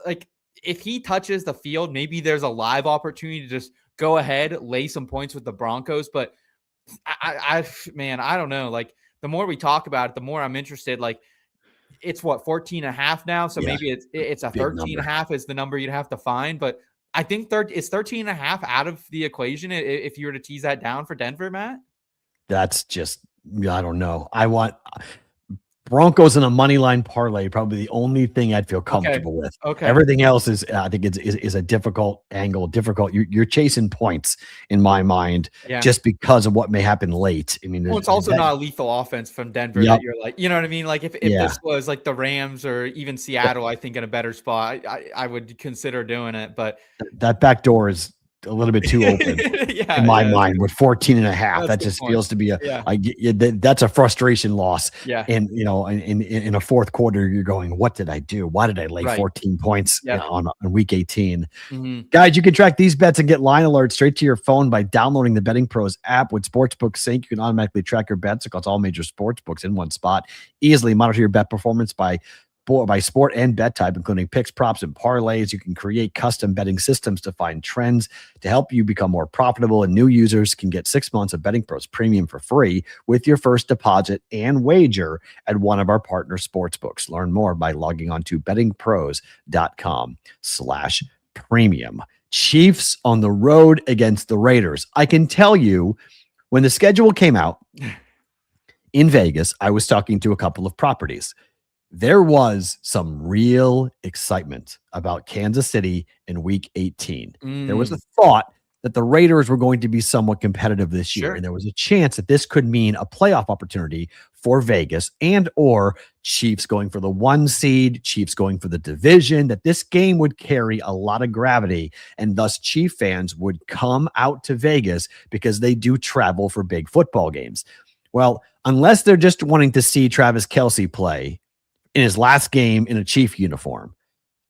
like if he touches the field, maybe there's a live opportunity to just go ahead, lay some points with the Broncos. But man, I don't know. Like the more we talk about it, the more I'm interested. Like it's what 14 and a half now. So Yeah, maybe it's a big 13 and a number. half is the number you'd have to find. But I think it's 13 and a half out of the equation if you were to tease that down for Denver, Matt. That's just, I don't know. I want Broncos in a money line parlay, probably the only thing I'd feel comfortable with. Okay. Everything else is, I think is a difficult angle, difficult. You're chasing points in my mind, Yeah. just because of what may happen late. I mean, Well, it's also not a lethal offense from Denver Yep. that you're like, you know what I mean? Like if this was like the Rams or even Seattle, I think in a better spot, I would consider doing it. But that back door is a little bit too open in my mind with 14 and a half. That just feels to be that's a frustration loss. Yeah. And, in a fourth quarter, you're going, what did I do? Why did I lay 14 points on week 18? Mm-hmm. Guys, you can track these bets and get line alerts straight to your phone by downloading the BettingPros app. With Sportsbook Sync, you can automatically track your bets across all major sportsbooks in one spot. Easily monitor your bet performance by sport and bet type, including picks, props, and parlays. You can create custom betting systems to find trends to help you become more profitable, and new users can get 6 months of BettingPros Premium for free with your first deposit and wager at one of our partner sportsbooks. Learn more by logging on to bettingpros.com/premium. Chiefs on the road against the Raiders. I can tell you, when the schedule came out in Vegas, I was talking to a couple of properties. There was some real excitement about Kansas City in week 18. There was a thought that the Raiders were going to be somewhat competitive this year, and there was a chance that this could mean a playoff opportunity for Vegas and or Chiefs going for the 1 seed, Chiefs going for the division, that this game would carry a lot of gravity, and thus Chief fans would come out to Vegas because they do travel for big football games. Well, unless they're just wanting to see Travis Kelce play in his last game in a Chief uniform,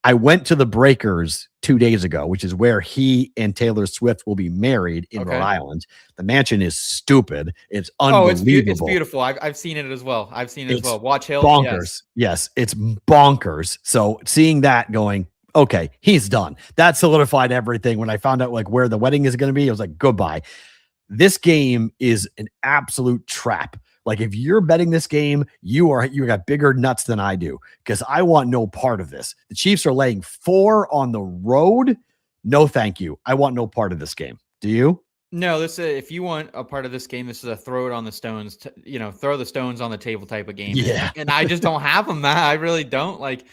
I went to the Breakers 2 days ago, which is where he and Taylor Swift will be married in Rhode Island. The mansion is stupid. It's unbelievable. It's beautiful. I've seen it as well. Watch Hill. Bonkers. Yes, it's bonkers. So seeing that going, okay, he's done. That solidified everything. When I found out like where the wedding is going to be, I was like, goodbye. This game is an absolute trap. Like if you're betting this game, you got bigger nuts than I do, because I want no part of this. The Chiefs are laying 4 on the road. No, thank you. I want no part of this game. Do you? No, if you want a part of this game, this is a throw it on the stones, throw the stones on the table type of game. Yeah. And I just don't have them, Matt. I really don't. Like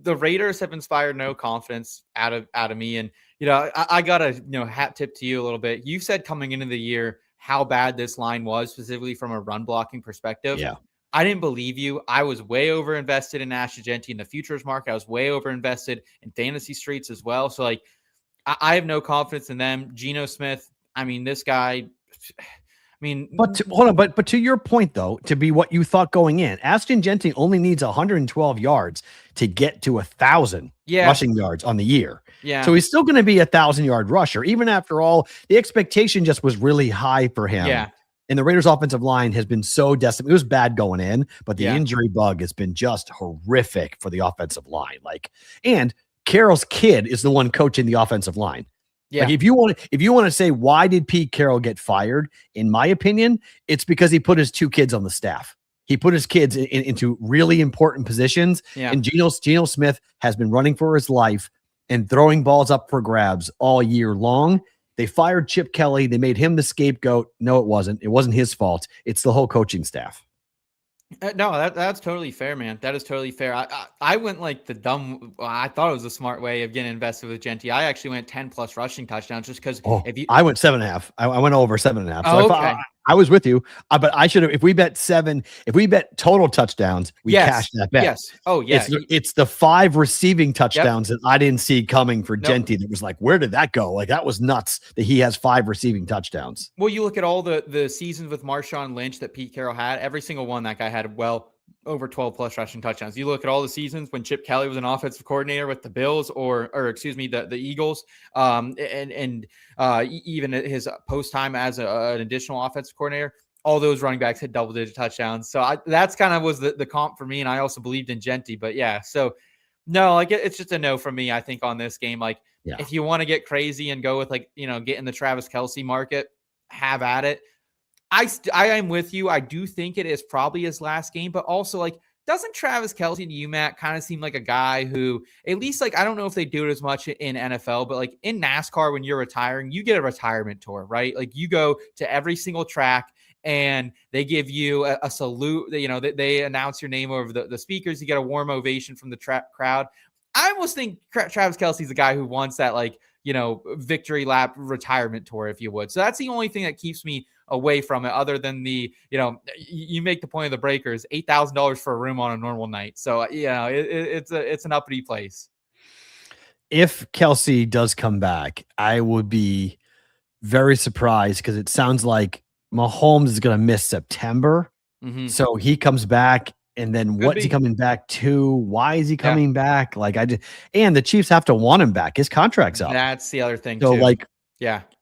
the Raiders have inspired no confidence out of me. And, I got a, hat tip to you a little bit. You said coming into the year how bad this line was, specifically from a run blocking perspective. Yeah. I didn't believe you. I was way over invested in Ash Agenti in the futures market. I was way over invested in fantasy streets as well. So like, I have no confidence in them. Geno Smith, I mean, this guy, hold on. But to your point, though, to be what you thought going in, Ashton Genty only needs 112 yards to get to 1,000 rushing yards on the year. Yeah. So he's still going to be 1,000-yard rusher. Even after all, the expectation just was really high for him. Yeah. And the Raiders offensive line has been so decimated. It was bad going in, but the injury bug has been just horrific for the offensive line. And Carroll's kid is the one coaching the offensive line. Yeah. Like if you want to say, why did Pete Carroll get fired? In my opinion, it's because he put his 2 kids on the staff. He put his kids into really important positions. Yeah. And Geno Smith has been running for his life and throwing balls up for grabs all year long. They fired Chip Kelly. They made him the scapegoat. No, it wasn't. It wasn't his fault. It's the whole coaching staff. No, that's totally fair, man. That is totally fair. I went like the dumb. I thought it was a smart way of getting invested with Genty. I actually went 10 plus rushing touchdowns just because Oh, if you. I went 7.5. I went over 7.5. So Oh, if okay. I was with you, but I should have. If we bet 7, if we bet total touchdowns, we Yes. cashed that bet. Yes. Oh, yeah. It's the 5 receiving Yep. touchdowns that I didn't see coming for Nope. Genty. That was like, where did that go? Like that was nuts that he has 5 receiving touchdowns. Well, you look at all the seasons with Marshawn Lynch that Pete Carroll had. Every single one that guy had over 12 plus rushing touchdowns. You look at all the seasons when Chip Kelly was an offensive coordinator with the Bills or excuse me, the Eagles, and even his post time as an additional offensive coordinator. All those running backs had double-digit touchdowns. So that's kind of was the comp for me, and I also believed in Genty. But yeah, so no, like it's just a no from me. I think on this game, like if you want to get crazy and go with like get in the Travis Kelce market, have at it. I am with you. I do think it is probably his last game, but also like doesn't Travis Kelce and UMatt kind of seem like a guy who at least like I don't know if they do it as much in NFL, but like in NASCAR when you're retiring, you get a retirement tour, right? Like you go to every single track and they give you a salute. They announce your name over the speakers. You get a warm ovation from the crowd. I almost think Travis Kelce's a guy who wants that like victory lap retirement tour, if you would. So that's the only thing that keeps me away from it, other than you make the point of the breakers, $8,000 for a room on a normal night. So it's an uppity place. If Kelce does come back, I would be very surprised because it sounds like Mahomes is going to miss September. Mm-hmm. So he comes back. And then what's he coming back to? Why is he coming back? Like and the Chiefs have to want him back. His contract's up. That's the other thing. So too.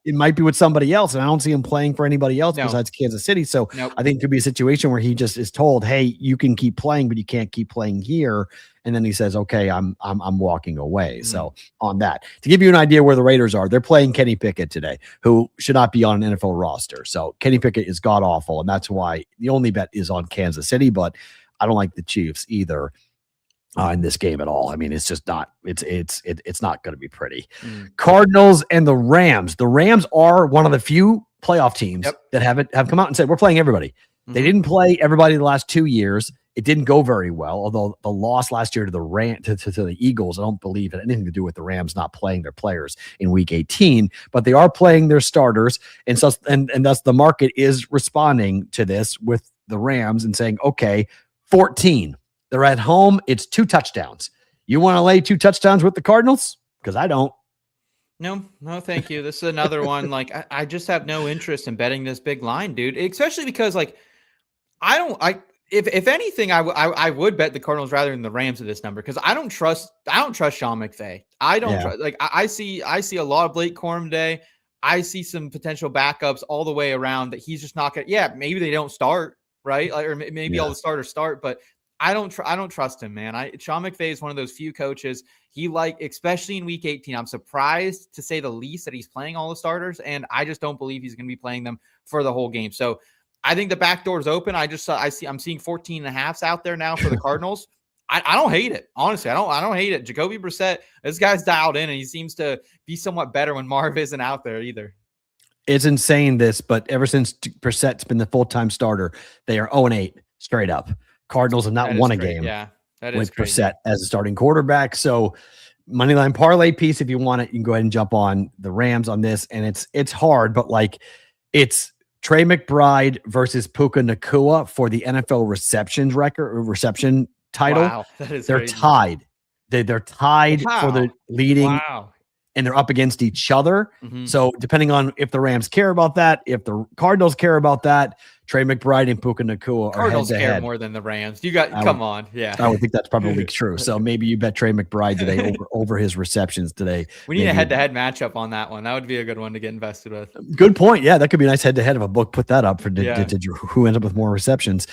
It might be with somebody else, and I don't see him playing for anybody else besides Kansas City. So I think it could be a situation where he just is told, "Hey, you can keep playing, but you can't keep playing here." And then he says, "Okay, I'm walking away." Mm-hmm. So on that, to give you an idea where the Raiders are, they're playing Kenny Pickett today, who should not be on an NFL roster. So Kenny Pickett is god awful, and that's why the only bet is on Kansas City. But I don't like the Chiefs either. In this game at all. I mean, it's just not, it's not going to be pretty. Cardinals and the Rams. The Rams are one of the few playoff teams that have come out and said, we're playing everybody. Mm-hmm. They didn't play everybody the last 2 years. It didn't go very well. Although the loss last year to the Eagles, I don't believe it had anything to do with the Rams not playing their players in week 18, but they are playing their starters. And so, and thus the market is responding to this with the Rams and saying, okay, 14. They're at home. It's 2 touchdowns. You want to lay 2 touchdowns with the Cardinals? Because I don't. No, thank you. This is another one. Like I just have no interest in betting this big line, dude. Especially because like if anything, I would bet the Cardinals rather than the Rams at this number because I don't trust Sean McVay. I don't trust, like I see a lot of Blake Corum today. I see some potential backups all the way around that he's just not gonna. Yeah, maybe they don't start right, like, or maybe all the starters start, but. I don't trust him, man. Sean McVay is one of those few coaches especially in week 18. I'm surprised to say the least that he's playing all the starters, and I just don't believe he's going to be playing them for the whole game. So I think the back door is open. I'm seeing 14 and a halves out there now for the Cardinals. I don't hate it. Honestly, I don't hate it. Jacoby Brissett, this guy's dialed in, and he seems to be somewhat better when Marv isn't out there either. It's insane but ever since Brissett's been the full-time starter, they are 0-8 straight up. Cardinals have not won a game with Brissett as a starting quarterback. So moneyline parlay piece, if you want it, you can go ahead and jump on the Rams on this. And it's hard, but like it's Trey McBride versus Puka Nacua for the NFL reception title. Wow, they're crazy. Tied. They're tied for the leading. Wow. And they're up against each other. Mm-hmm. So depending on if the Rams care about that, if the Cardinals care about that, Trey McBride and Puka Nacua are Cardinals care more than the Rams. Come on. Yeah. I would think that's probably true. So maybe you bet Trey McBride today over his receptions today. We need a head-to-head matchup on that one. That would be a good one to get invested with. Good point. Yeah, that could be a nice head-to-head of a book. Put that up for who ends up with more receptions.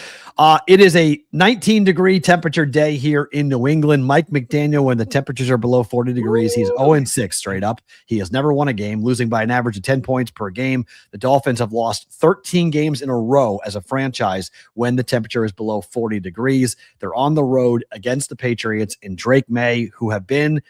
It is a 19-degree temperature day here in New England. Mike McDaniel, when the temperatures are below 40 degrees, he's 0-6 straight up. He has never won a game, losing by an average of 10 points per game. The Dolphins have lost 13 games in a row as a franchise when the temperature is below 40 degrees. They're on the road against the Patriots and Drake May, who have been,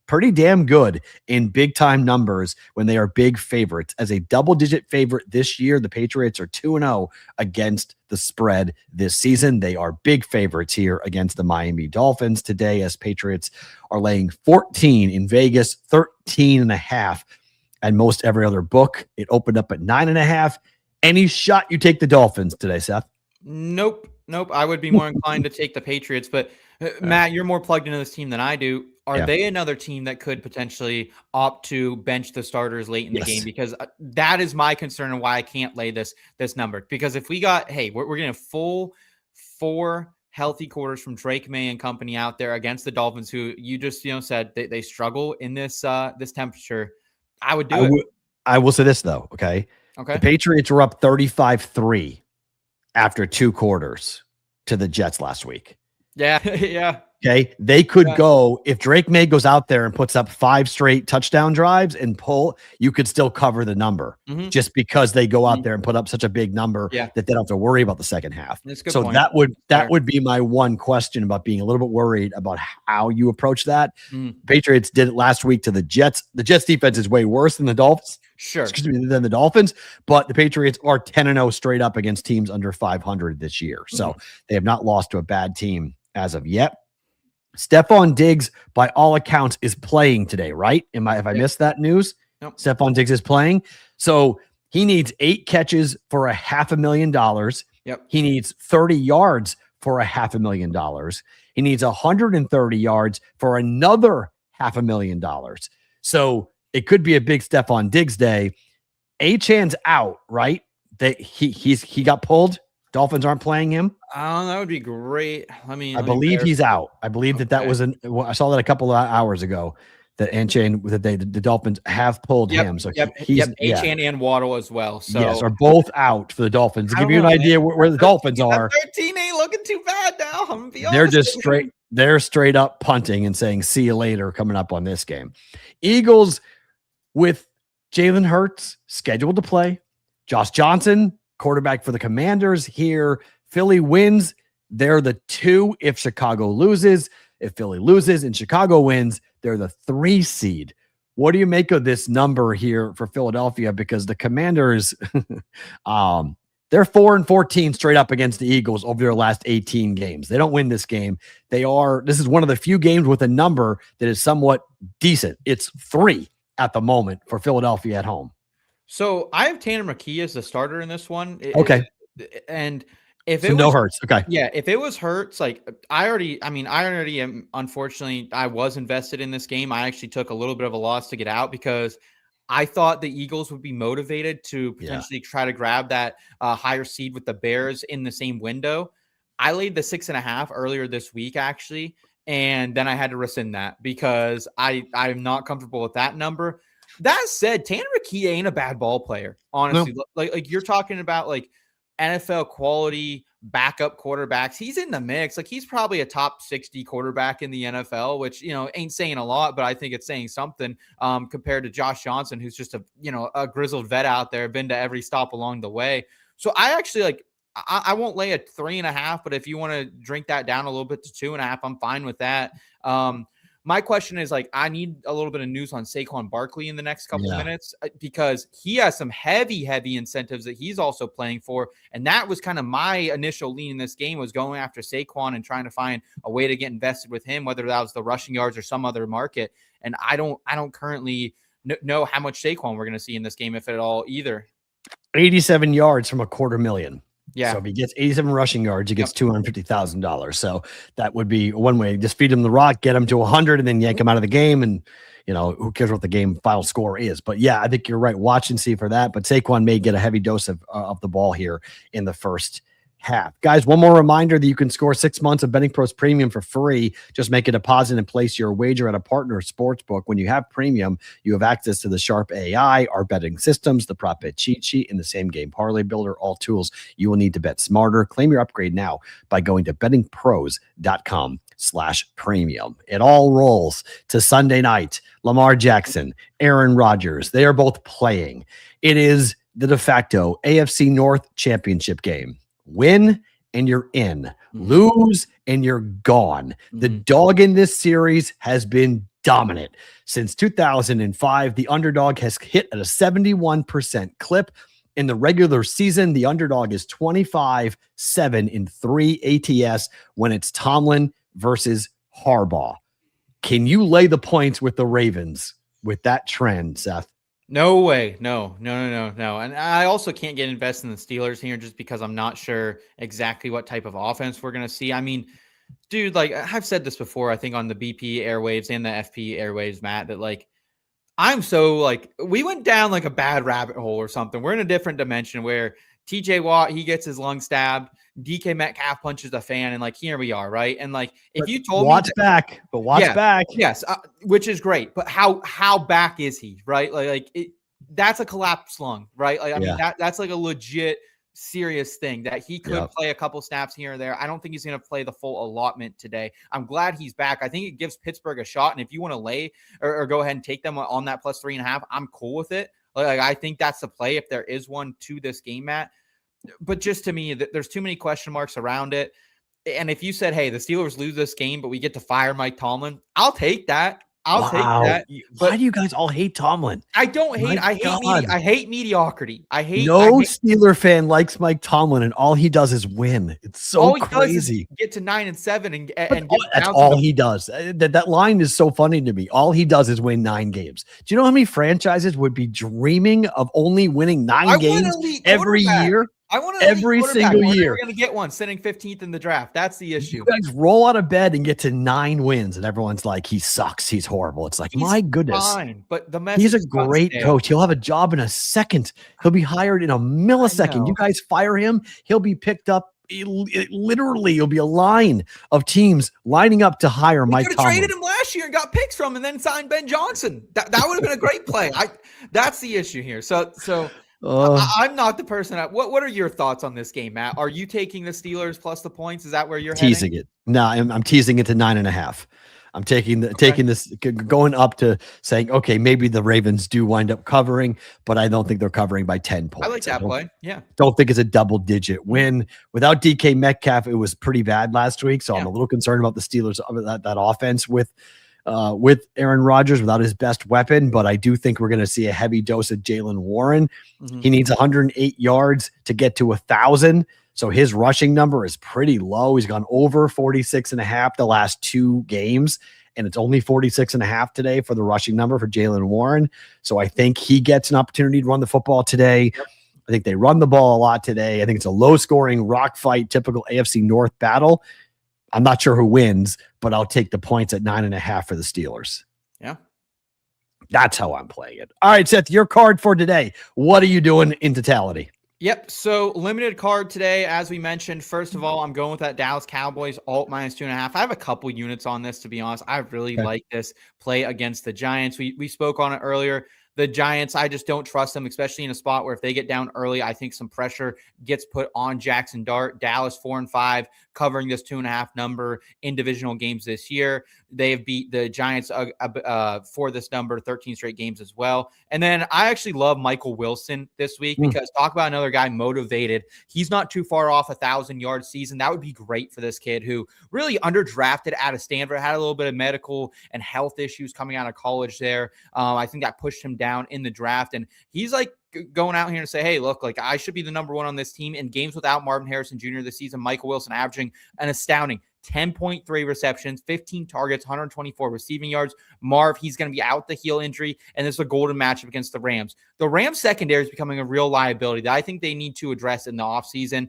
pretty damn good in big time numbers when they are big favorites. As a double-digit favorite this year, the Patriots are 2-0 against the spread this season. They are big favorites here against the Miami Dolphins today, as Patriots are laying 14 in Vegas, 13.5 at most every other book. It opened up at 9.5. Any shot you take the Dolphins today, Seth? Nope. I would be more inclined to take the Patriots, but Matt, you're more plugged into this team than I do. Are they another team that could potentially opt to bench the starters late in the game? Because that is my concern and why I can't lay this number. Because if we got, we're getting a full 4 healthy quarters from Drake May and company out there against the Dolphins, who you just said they struggle in this temperature, I would do it. I will say this though, okay? The Patriots were up 35-3 after 2 quarters to the Jets last week. Yeah. Okay. They could go, if Drake May goes out there and puts up 5 straight touchdown drives and pull, you could still cover the number just because they go out there and put up such a big number that they don't have to worry about the second half. So point. that would be my one question about being a little bit worried about how you approach that. Patriots did it last week to the Jets. The Jets defense is way worse than the Dolphins. Than the Dolphins, but the Patriots are 10-0 straight up against teams under 500 this year. So they have not lost to a bad team as of yet. Stephon Diggs, by all accounts, is playing today, right? If I missed that news? Nope. Stephon Diggs is playing. So he needs 8 catches for $500,000. Yep. He needs 30 yards for $500,000. He needs 130 yards for another $500,000. So it could be a big Stephon Diggs day. Achan's out, right? He got pulled. Dolphins aren't playing him. That would be great. I believe he's out. I believe that was I saw that a couple of hours ago that Achane, that the Dolphins have pulled him. So he's Achane and Waddle as well. So yes, are both out for the Dolphins. To give you an idea where the Dolphins are. 13 ain't looking too bad now. I'm gonna be honest. They're just straight up punting and saying, see you later, coming up on this game. Eagles with Jalen Hurts scheduled to play. Josh Johnson, quarterback for the Commanders here. Philly wins. They're the 2 if Chicago loses. If Philly loses and Chicago wins, they're the 3 seed. What do you make of this number here for Philadelphia? Because the Commanders, they're 4-14 straight up against the Eagles over their last 18 games. They don't win this game. This is one of the few games with a number that is somewhat decent. It's 3 at the moment for Philadelphia at home. So I have Tanner McKee as the starter in this one. Okay. And if it was Hurts, okay. Yeah, if it was Hurts, like I already am, unfortunately, I was invested in this game. I actually took a little bit of a loss to get out because I thought the Eagles would be motivated to potentially try to grab that higher seed with the Bears in the same window. I laid the 6.5 earlier this week, actually, and then I had to rescind that because I'm not comfortable with that number. That said, Tanner McKee ain't a bad ball player, honestly. No. Like you're talking about like NFL quality backup quarterbacks. He's in the mix. Like he's probably a top 60 quarterback in the NFL, which, ain't saying a lot, but I think it's saying something compared to Josh Johnson, who's just a grizzled vet out there, been to every stop along the way. So I actually I won't lay a 3.5, but if you want to drink that down a little bit to 2.5, I'm fine with that. My question is I need a little bit of news on Saquon Barkley in the next couple of minutes because he has some heavy incentives that he's also playing for. And that was kind of my initial lean in this game, was going after Saquon and trying to find a way to get invested with him, whether that was the rushing yards or some other market. And I don't currently know how much Saquon we're going to see in this game, if at all, either. 87 yards from $250,000. Yeah. So if he gets 87 rushing yards, he gets $250,000. So that would be one way. Just feed him the rock, get him to 100, and then yank him out of the game. And, who cares what the game final score is. But, yeah, I think you're right. Watch and see for that. But Saquon may get a heavy dose of the ball here in the first half. Guys, one more reminder that you can score 6 months of BettingPros Premium for free. Just make a deposit and place your wager at a partner sportsbook. When you have Premium, you have access to the Sharp AI, our betting systems, the prop bet cheat sheet, and the same game parlay builder, all tools you will need to bet smarter. Claim your upgrade now by going to bettingpros.com/premium. It all rolls to Sunday night. Lamar Jackson, Aaron Rodgers, they are both playing. It is the de facto AFC North championship game. Win and you're in. Lose and you're gone. The dog in this series has been dominant. Since 2005, the underdog has hit at a 71% clip. In the regular season, the underdog is 25-7 in 3 ATS when it's Tomlin versus Harbaugh. Can you lay the points with the Ravens with that trend, Seth? No way. No. And I also can't get invested in the Steelers here just because I'm not sure exactly what type of offense we're going to see. I mean, dude, like I've said this before, I think on the BP airwaves and the FP airwaves, Matt, that like I'm so like we went down like a bad rabbit hole or something. We're in a different dimension where TJ Watt, he gets his lung stabbed. DK Metcalf punches a fan, and like here we are, right? And like if you told Watt's me back, but Watt's back, yes, which is great. But how back is he, right? That's a collapsed lung, right? Like I mean that's like a legit serious thing that he could play a couple snaps here or there. I don't think he's going to play the full allotment today. I'm glad he's back. I think it gives Pittsburgh a shot. And if you want to lay or go ahead and take them on that plus 3.5, I'm cool with it. Like I think that's the play if there is one to this game, Matt. But just to me, there's too many question marks around it. And if you said, hey, the Steelers lose this game, but we get to fire Mike Tomlin, I'll take that. I'll take that. But why do you guys all hate Tomlin? I don't hate. I hate mediocrity. Steeler fan likes Mike Tomlin, and all he does is win. It's so crazy. Get to 9-7 and that's all he does. That line is so funny to me. All he does is win 9 games. Do you know how many franchises would be dreaming of only winning 9 games every year? I want every single year. We're going to get one sitting 15th in the draft. That's the issue. You guys roll out of bed and get to 9 wins, and everyone's like, he sucks. He's horrible. It's like, my goodness. Fine, but he's a great coach. He'll have a job in a second. He'll be hired in a millisecond. You guys fire him, he'll be picked up. Literally, you'll be a line of teams lining up to hire Mike Tomlin. We could have traded him last year and got picks from him and then signed Ben Johnson. That would have been a great play. That's the issue here. So I'm not the person. What are your thoughts on this game, Matt? Are you taking the Steelers plus the points? Is that where you're teasing heading? it? No, I'm teasing it to 9.5. I'm taking this, going up to saying, okay, maybe the Ravens do wind up covering, but I don't think they're covering by 10 points. I like that play. Yeah. Don't think it's a double-digit win. Without DK Metcalf, it was pretty bad last week, so I'm a little concerned about the Steelers, that offense with Aaron Rodgers without his best weapon, but I do think we're going to see a heavy dose of Jaylen Warren. Mm-hmm. He needs 108 yards to get to 1,000. So his rushing number is pretty low. He's gone over 46.5 the last 2 games, and it's only 46.5 today for the rushing number for Jaylen Warren. So I think he gets an opportunity to run the football today. Yep. I think they run the ball a lot today. I think it's a low-scoring rock fight, typical AFC North battle. I'm not sure who wins, but I'll take the points at 9.5 for the Steelers. Yeah. That's how I'm playing it. All right, Seth, your card for today. What are you doing in totality? Yep. So limited card today, as we mentioned. First of all, I'm going with that Dallas Cowboys alt minus 2.5. I have a couple units on this, to be honest. I really like this play against the Giants. We spoke on it earlier. The Giants, I just don't trust them, especially in a spot where if they get down early, I think some pressure gets put on Jackson Dart. Dallas 4-5, covering this 2.5 number in divisional games this year. They have beat the Giants for this number 13 straight games as well. And then I actually love Michael Wilson this week because talk about another guy motivated. He's not too far off 1,000-yard season. That would be great for this kid who really underdrafted out of Stanford, had a little bit of medical and health issues coming out of college there. I think that pushed him down in the draft, and he's like going out here and say, hey, look, like I should be the number 1 on this team. In games without Marvin Harrison Jr. this season, Michael Wilson averaging an astounding 10.3 receptions, 15 targets, 124 receiving yards. Marv, he's going to be out the heel injury, and this is a golden matchup against the Rams. The Rams secondary is becoming a real liability that I think they need to address in the offseason.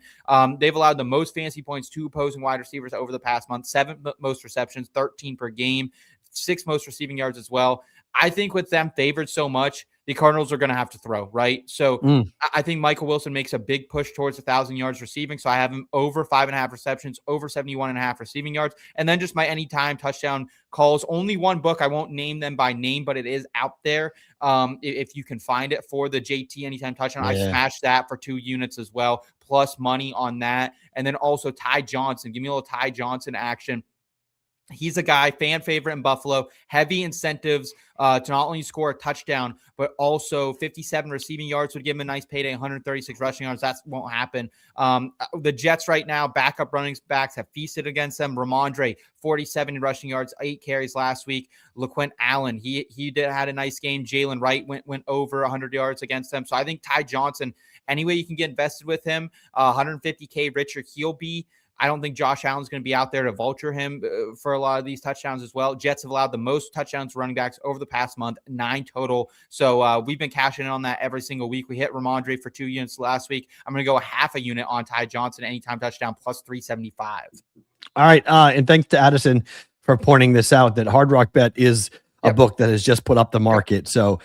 They've allowed the most fantasy points to opposing wide receivers over the past month, 7 most receptions, 13 per game, 6 most receiving yards as well. I think with them favored so much, the Cardinals are going to have to throw, right? So I think Michael Wilson makes a big push towards 1,000 yards receiving. So I have him over 5.5 receptions, over 71.5 receiving yards. And then just my anytime touchdown calls. Only one book. I won't name them by name, but it is out there. If you can find it for the JT anytime touchdown, I smashed that for 2 units as well, plus money on that. And then also Ty Johnson. Give me a little Ty Johnson action He's a guy, fan favorite in Buffalo, heavy incentives to not only score a touchdown, but also 57 receiving yards would give him a nice payday, 136 rushing yards. That won't happen. The Jets right now, backup running backs have feasted against them. Ramondre, 47 rushing yards, 8 carries last week. LaQuint Allen, he had a nice game. Jalen Wright went over 100 yards against them. So I think Ty Johnson, any way you can get invested with him, 150K richer, he'll be. I don't think Josh Allen's going to be out there to vulture him for a lot of these touchdowns as well. Jets have allowed the most touchdowns to running backs over the past month, 9 total. So we've been cashing in on that every single week. We hit Ramondre for 2 units last week. I'm going to go a half a unit on Ty Johnson, anytime touchdown, plus 375. All right. And thanks to Addison for pointing this out, that Hard Rock Bet is a book that has just put up the market. So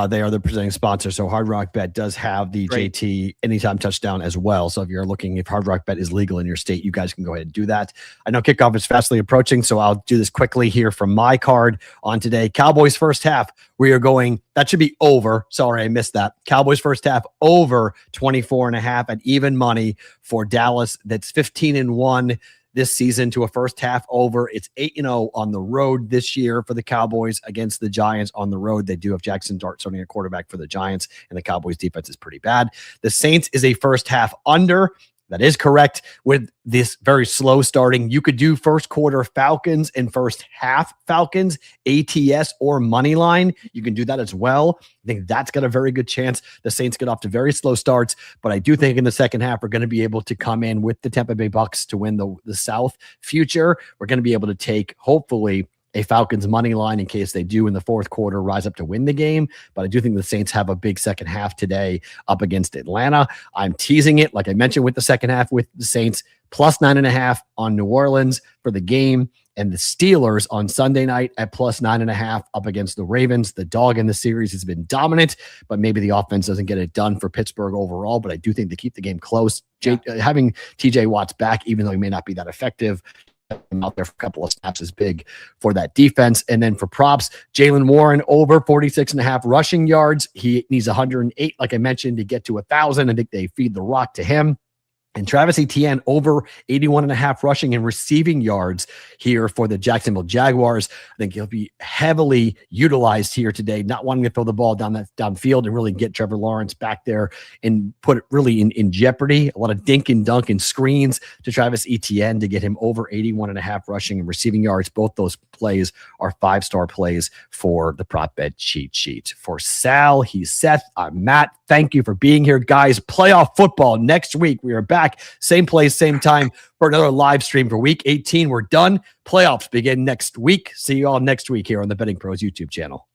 they are the presenting sponsor. So Hard Rock Bet does have the JT anytime touchdown as well. So if you're looking, if Hard Rock Bet is legal in your state, you guys can go ahead and do that. I know kickoff is fastly approaching, so I'll do this quickly here from my card on today. Cowboys first half, we are going, that should be over. Sorry, I missed that. Cowboys first half over 24.5 at even money for Dallas. That's 15-1. This season to a first half over. It's 8-0 on the road this year for the Cowboys against the Giants on the road. They do have Jackson Dart starting a quarterback for the Giants, and the Cowboys defense is pretty bad. The Saints is a first half under. That is correct. With this very slow starting, you could do first quarter Falcons and first half Falcons, ATS or money line. You can do that as well. I think that's got a very good chance. The Saints get off to very slow starts, but I do think in the second half, we're going to be able to come in with the Tampa Bay Bucks to win the South future. We're going to be able to take, hopefully, a Falcons money line in case they do in the fourth quarter rise up to win the game. But I do think the Saints have a big second half today up against Atlanta. I'm teasing it, like I mentioned, with the second half with the Saints, plus 9.5 on New Orleans for the game, and the Steelers on Sunday night at plus 9.5 up against the Ravens. The dog in the series has been dominant, but maybe the offense doesn't get it done for Pittsburgh overall. But I do think they keep the game close. Having TJ Watts back, even though he may not be that effective, out there for a couple of snaps is big for that defense. And then for props, Jaylen Warren over 46.5 rushing yards. He needs 108, like I mentioned, to get to 1,000. I think they feed the rock to him. And Travis Etienne over 81.5 rushing and receiving yards here for the Jacksonville Jaguars. I think he'll be heavily utilized here today, not wanting to throw the ball downfield and really get Trevor Lawrence back there and put it really in jeopardy. A lot of dink and dunk and screens to Travis Etienne to get him over 81.5 rushing and receiving yards. Both those plays are 5-star plays for the prop bet cheat sheet. For Sal, he's Seth, I'm Matt. Thank you for being here, guys. Playoff football next week. We are back, same place, same time for another live stream for week 18. We're done. Playoffs begin next week. See you all next week here on the Betting Pros YouTube channel.